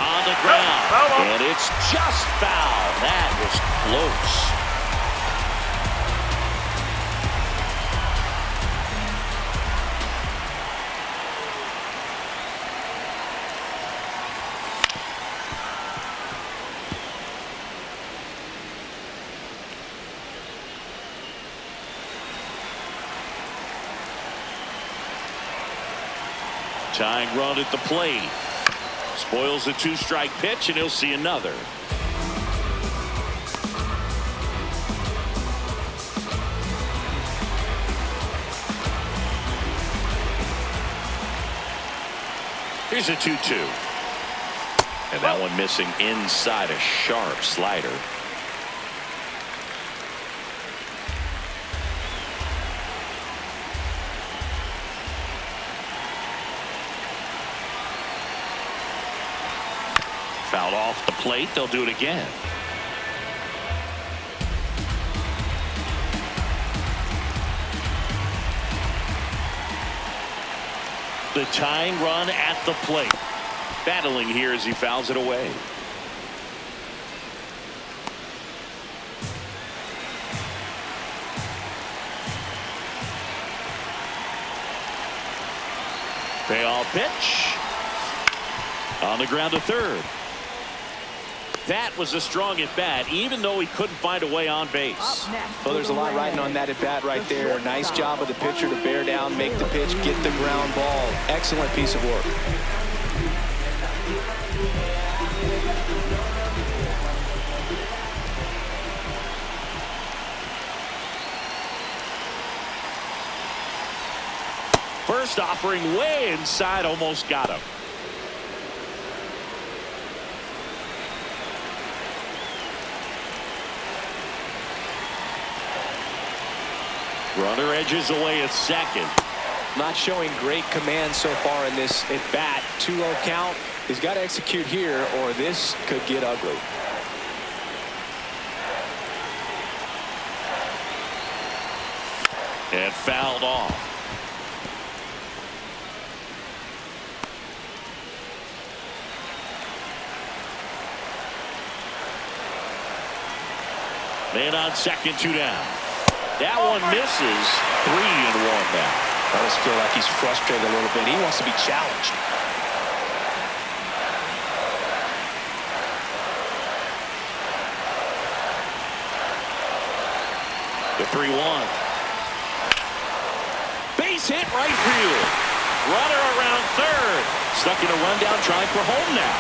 On the ground. And it's just foul. That was close. Tying run at the plate. Spoils the 2-strike pitch, and he'll see another. Here's a 2-2. And that one missing inside, a sharp slider. Fouled off the plate. They'll do it again. The tying run at the plate. Battling here as he fouls it away. Payoff pitch. On the ground to third. That was a strong at bat, even though he couldn't find a way on base. Well, there's a lot riding on that at bat right there. Nice job of the pitcher to bear down, make the pitch, get the ground ball. Excellent piece of work. First offering way inside, almost got him. Runner edges away at second. Not showing great command so far in this at bat. 2-0 count. He's got to execute here or this could get ugly. And fouled off. Man on second, 2 down. That one misses. 3-1 now. I just feel like he's frustrated a little bit. He wants to be challenged. The 3-1. Base hit right field. Runner around third. Stuck in a rundown trying for home now.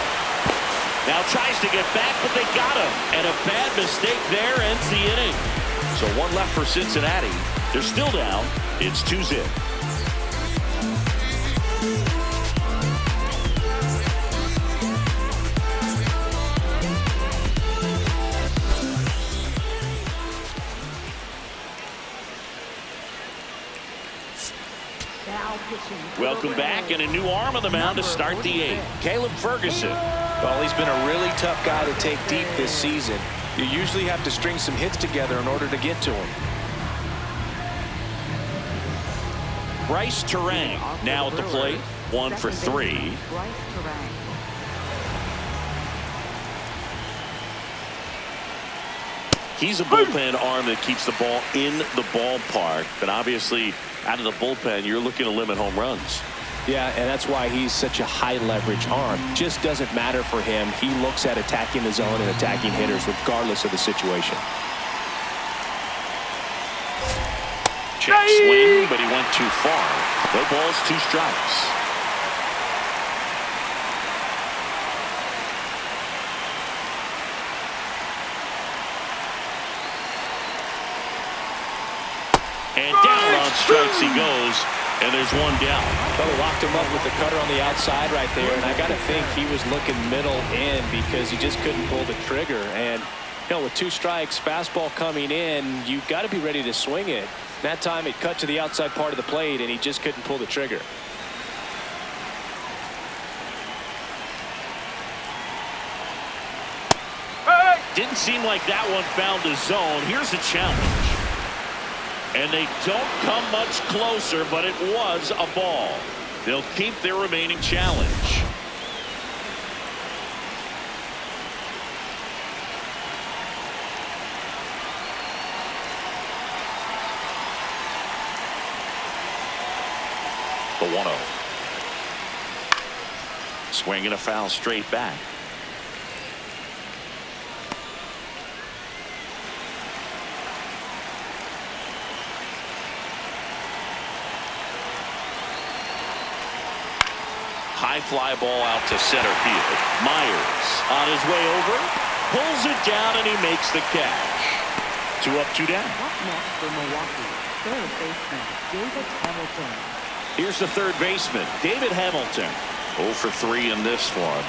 Now tries to get back, but they got him. And a bad mistake there ends the inning. So 1 left for Cincinnati. They're still down. It's 2-0. Welcome back, and a new arm on the mound to start the 8th. Caleb Ferguson. Well, he's been a really tough guy to take deep this season. You usually have to string some hits together in order to get to him. Brice Turang now at the plate. 1 for 3. He's a bullpen arm that keeps the ball in the ballpark. But obviously, out of the bullpen, you're looking to limit home runs. Yeah, and that's why he's such a high leverage arm. Just doesn't matter for him. He looks at attacking the zone and attacking hitters regardless of the situation. Check swing, but he went too far. No balls, 2 strikes. And down on strikes he goes. And there's 1 down. Well, he locked him up with the cutter on the outside right there, and I got to think he was looking middle in because he just couldn't pull the trigger. And, you know, with 2 strikes, fastball coming in, you've got to be ready to swing it. That time it cut to the outside part of the plate, and he just couldn't pull the trigger. Didn't seem like that one found the zone. Here's a challenge. And they don't come much closer, but it was a ball. They'll keep their remaining challenge. The 1-0. Swing and a foul straight back. High fly ball out to center field. Myers on his way over. Pulls it down and he makes the catch. 2 up, 2 down. Up next for Milwaukee, third baseman David Hamilton. Here's the third baseman, David Hamilton. 0 for 3 in this one.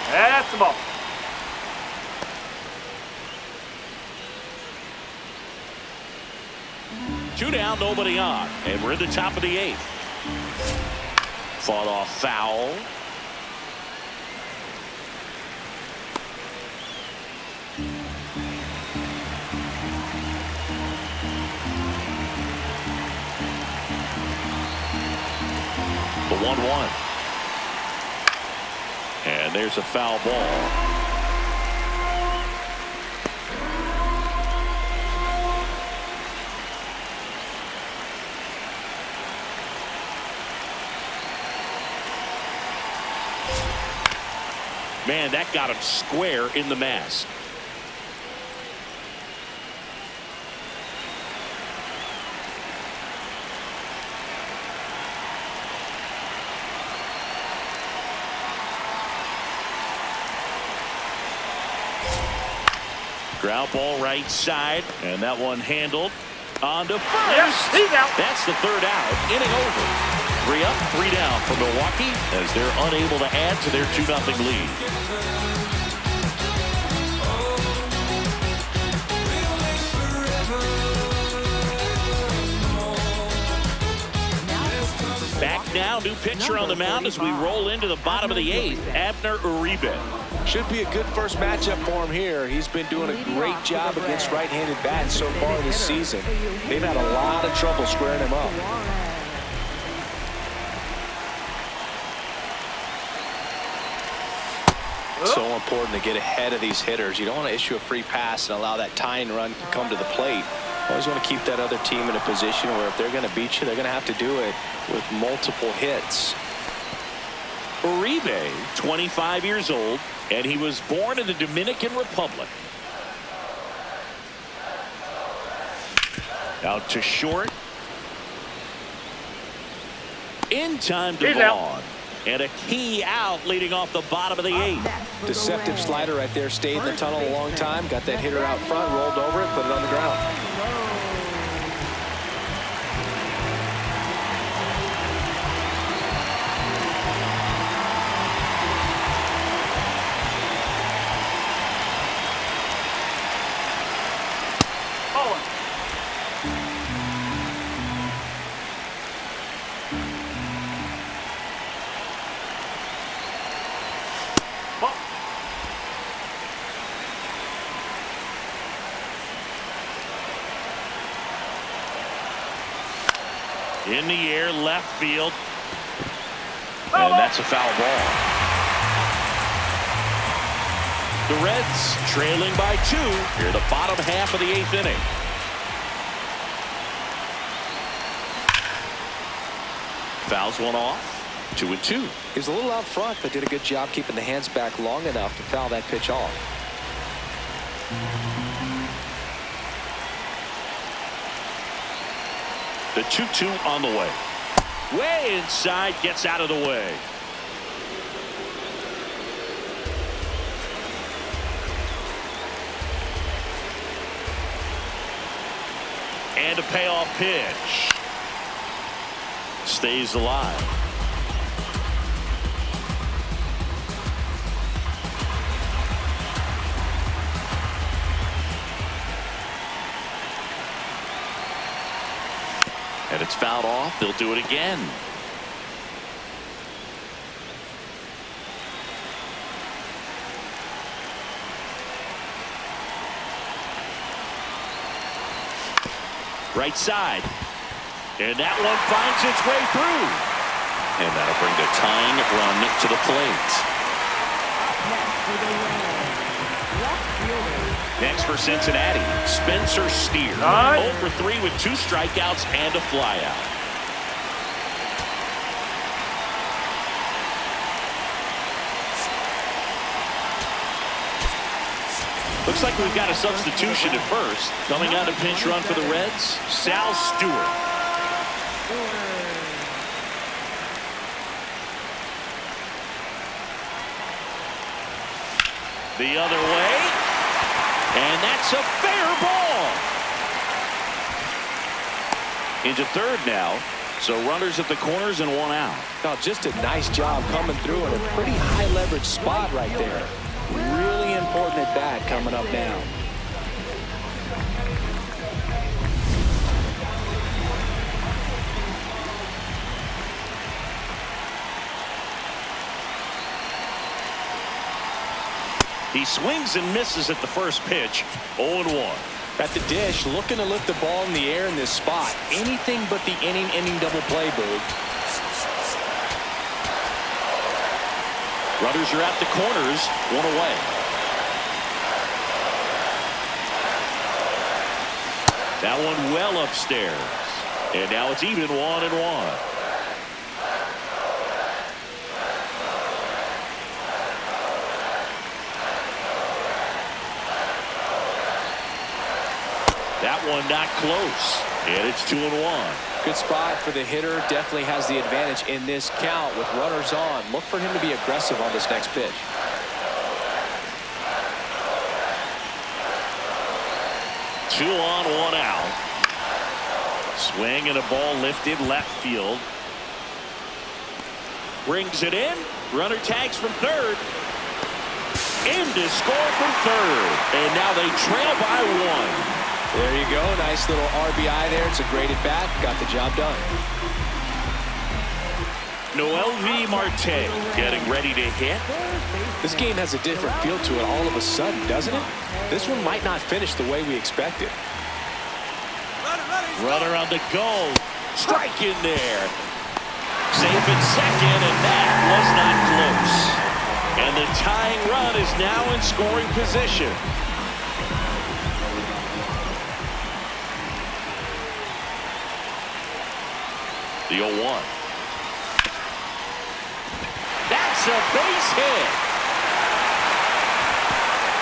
That's the ball. Two down, nobody on, and we're in the top of the 8th. Fought off foul. The 1-1. And there's a foul ball. Man, that got him square in the mask. Ground ball right side, and that one handled on to first. Yes, he's out. That's the third out. Inning over. 3 up, 3 down for Milwaukee as they're unable to add to their 2-0 lead. Back now, new pitcher on the mound as we roll into the bottom of the 8th, Abner Uribe. Should be a good first matchup for him here. He's been doing a great job against right-handed bats so far this season. They've had a lot of trouble squaring him up. So important to get ahead of these hitters. You don't want to issue a free pass and allow that tying run to come to the plate. Always want to keep that other team in a position where if they're going to beat you, they're going to have to do it with multiple hits. Uribe, 25 years old, and he was born in the Dominican Republic. Out to short. In time to Vaughn. And a key out leading off the bottom of the 8th. Deceptive slider right there. Stayed in the tunnel a long time. Got that hitter out front, rolled over it, put it on the ground. In the air, left field. And that's a foul ball. The Reds trailing by 2 here the bottom half of the 8th inning. Fouls one off. 2-2. He was a little out front, but did a good job keeping the hands back long enough to foul that pitch off. The 2-2 on the way. Way inside, gets out of the way. And a payoff pitch. Stays alive. And it's fouled off. They'll do it again. Right side. And that one finds its way through. And that'll bring the tying run to the plate. Next for Cincinnati, Spencer Steer. 0 for 3 with 2 strikeouts and a flyout. Looks like we've got a substitution at first. Coming out a pinch run for the Reds, Sal Stewart. The other way. And that's a fair ball. Into third now. So runners at the corners and one out. Oh, just a nice job coming through in a pretty high leverage spot right there. Really important at bat coming up now. He swings and misses at the first pitch. 0-1. At the dish, looking to lift the ball in the air in this spot. Anything but the inning double play, Boog. Runners are at the corners, one away. That one well upstairs. And now it's even 1-1. That one not close. And it's 2-1. Good spot for the hitter. Definitely has the advantage in this count with runners on. Look for him to be aggressive on this next pitch. Two on, one out. Swing and a ball lifted left field. Brings it in. Runner tags from third. In to score from third. And now they trail by one. There you go. Nice little RBI there. It's a great at bat. Got the job done. Noelvi Marte getting ready to hit. This game has a different feel to it all of a sudden, doesn't it? This one might not finish the way we expected. Runner on the go. Strike in there. Safe at second, and that was not close. And the tying run is now in scoring position. The 0-1. That's a base hit.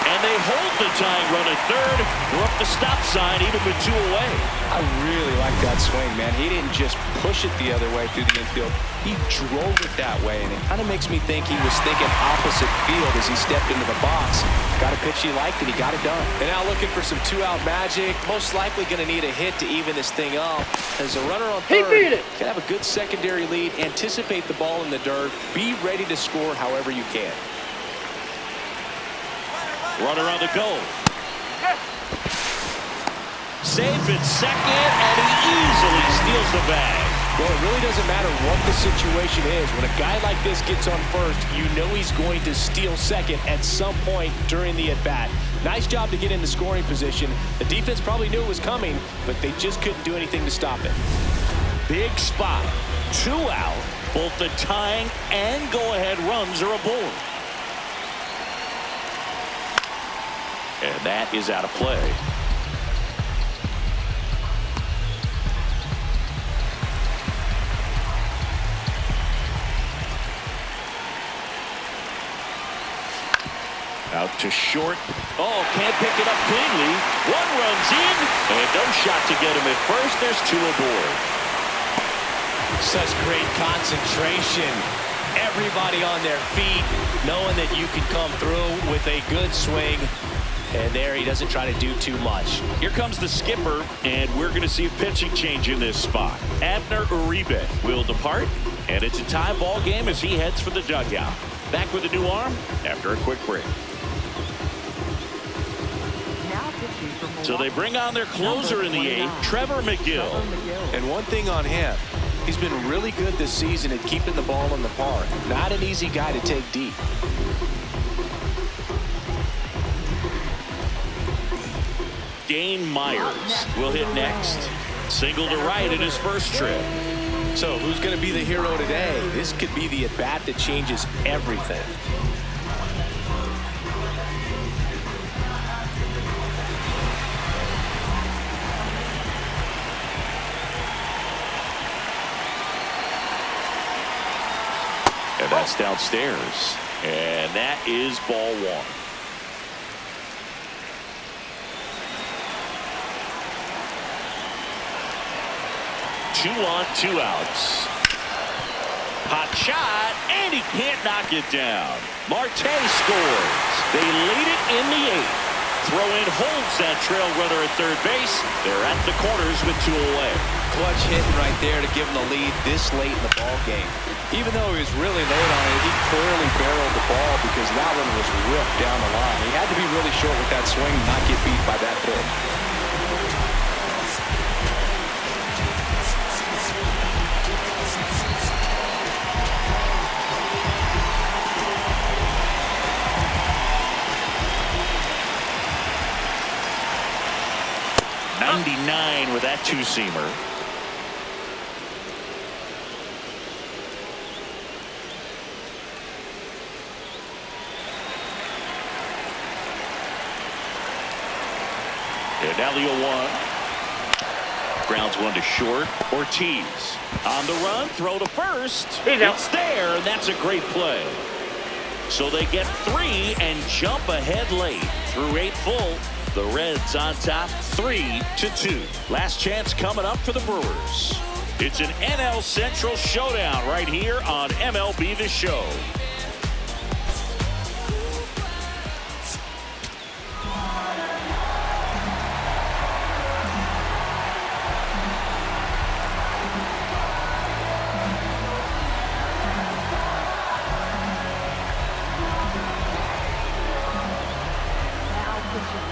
And they hold the tying run at third. We're up the stop sign even with two away. I really like that swing, man. He didn't just push it the other way through the infield. He drove it that way, and it kind of makes me think he was thinking opposite field as he stepped into the box. Got a pitch he liked, and he got it done. And now looking for some two-out magic. Most likely going to need a hit to even this thing up. As a runner on third, can have a good secondary lead, anticipate the ball in the dirt, be ready to score however you can. Runner on the go. Safe at second, and he easily steals the bag. Well, it really doesn't matter what the situation is. When a guy like this gets on first, you know he's going to steal second at some point during the at-bat. Nice job to get into scoring position. The defense probably knew it was coming, but they just couldn't do anything to stop it. Big spot. Two out. Both the tying and go-ahead runs are aboard. And that is out of play. Out to short. Oh, can't pick it up cleanly. One runs in, and no shot to get him at first. There's two aboard. Such great concentration. Everybody on their feet, knowing that you can come through with a good swing. And there he doesn't try to do too much. Here comes the skipper, and we're going to see a pitching change in this spot. Abner Uribe will depart, and it's a tie ball game as he heads for the dugout. Back with a new arm after a quick break. So they bring on their closer in the eighth, Trevor McGill. And one thing on him, he's been really good this season at keeping the ball in the park. Not an easy guy to take deep. Dane Myers will hit next. Single to right in his first trip. So who's going to be the hero today? This could be the at-bat that changes everything. And that's downstairs. And that is ball one. 2 on 2 outs. Hot shot, and he can't knock it down. Marte scores. They lead it in the 8th. Throw-in holds that trail runner at third base. They're at the corners with 2 away. Clutch hitting right there to give him the lead this late in the ball game. Even though he was really late on it, he clearly barreled the ball because that one was ripped down the line. He had to be really short with that swing and not get beat by that pitch. .99 with that 2-seamer. And now the 0-1. Grounds one to short. Ortiz on the run. Throw to first. It's there, and that's a great play. So they get 3 and jump ahead late. Through 8 full. The Reds on top 3-2. Last chance coming up for the Brewers. It's an NL Central showdown right here on MLB The Show.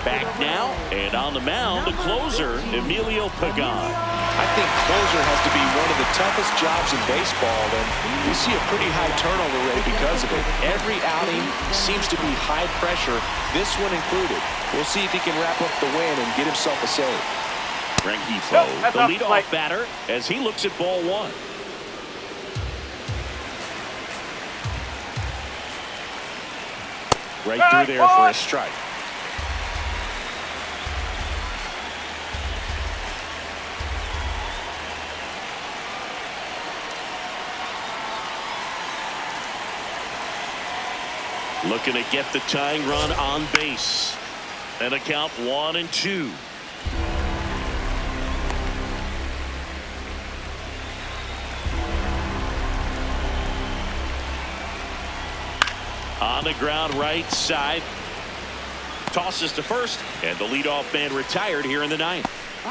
Back now, and on the mound, the closer, Emilio Pagan. I think closer has to be one of the toughest jobs in baseball, and we see a pretty high turnover rate because of it. Every outing seems to be high pressure, this one included. We'll see if he can wrap up the win and get himself a save. Rengifo, the leadoff batter, as he looks at ball 1. Right through there for a strike. Looking to get the tying run on base. And a count 1-2. On the ground right side. Tosses to first. And the leadoff man retired here in the 9th.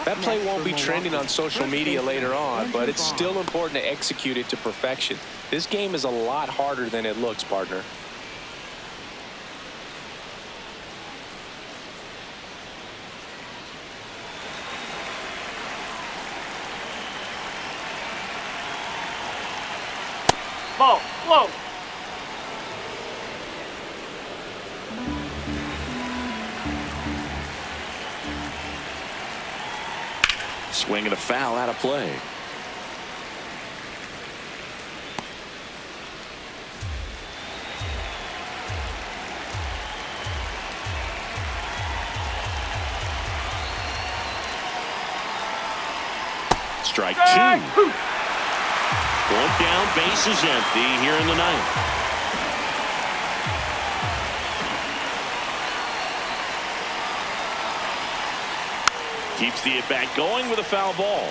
That play won't be trending on social media later on, but it's still important to execute it to perfection. This game is a lot harder than it looks, partner. Ball, low. Swing and a foul out of play. Strike 2. Going down, base is empty here in the 9th. Keeps the at-bat going with a foul ball.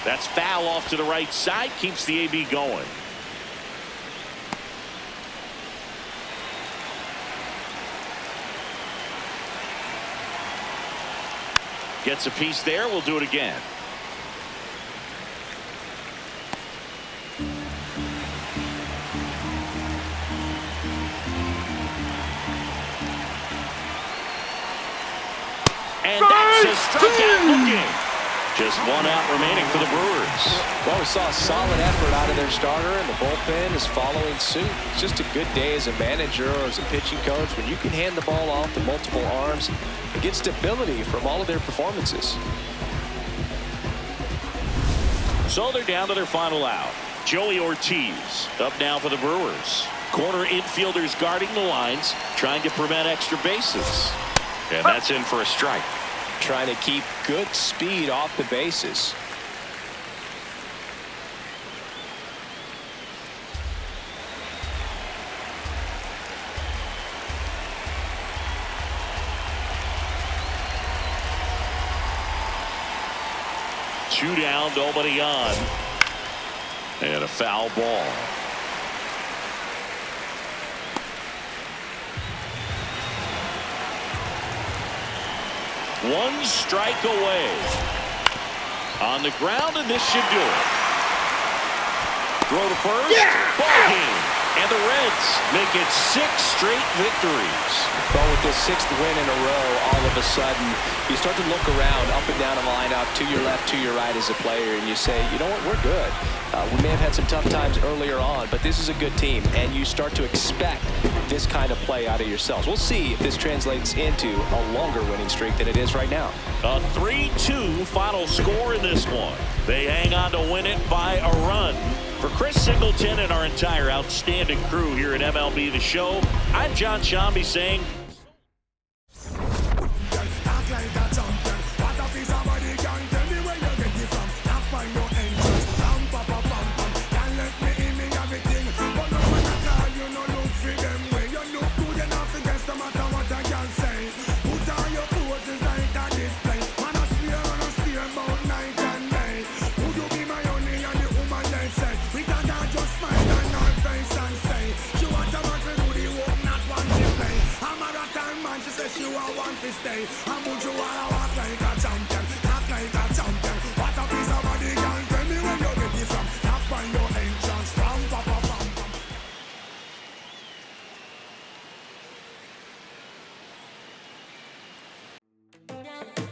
That's foul off to the right side. Keeps the AB going. Gets a piece there. We'll do it again. And that's a strikeout looking. Just 1 out remaining for the Brewers. Well, we saw a solid effort out of their starter, and the bullpen is following suit. It's just a good day as a manager or as a pitching coach when you can hand the ball off to multiple arms and get stability from all of their performances. So they're down to their final out. Joey Ortiz up now for the Brewers. Corner infielders guarding the lines, trying to prevent extra bases. And that's in for a strike. Trying to keep good speed off the bases. 2 down, nobody on. And a foul ball. One strike away. On the ground, and this should do it. Throw to first. Ball game. And the Reds make it 6 straight victories. But with this 6th win in a row, all of a sudden, you start to look around, up and down the lineup, to your left, to your right as a player, and you say, you know what, we're good. We may have had some tough times earlier on, but this is a good team, and you start to expect this kind of play out of yourselves. We'll see if this translates into a longer winning streak than it is right now. A 3-2 final score in this one. They hang on to win it by a run. For Chris Singleton and our entire outstanding crew here at MLB The Show, I'm John Shambi saying...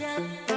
Yeah.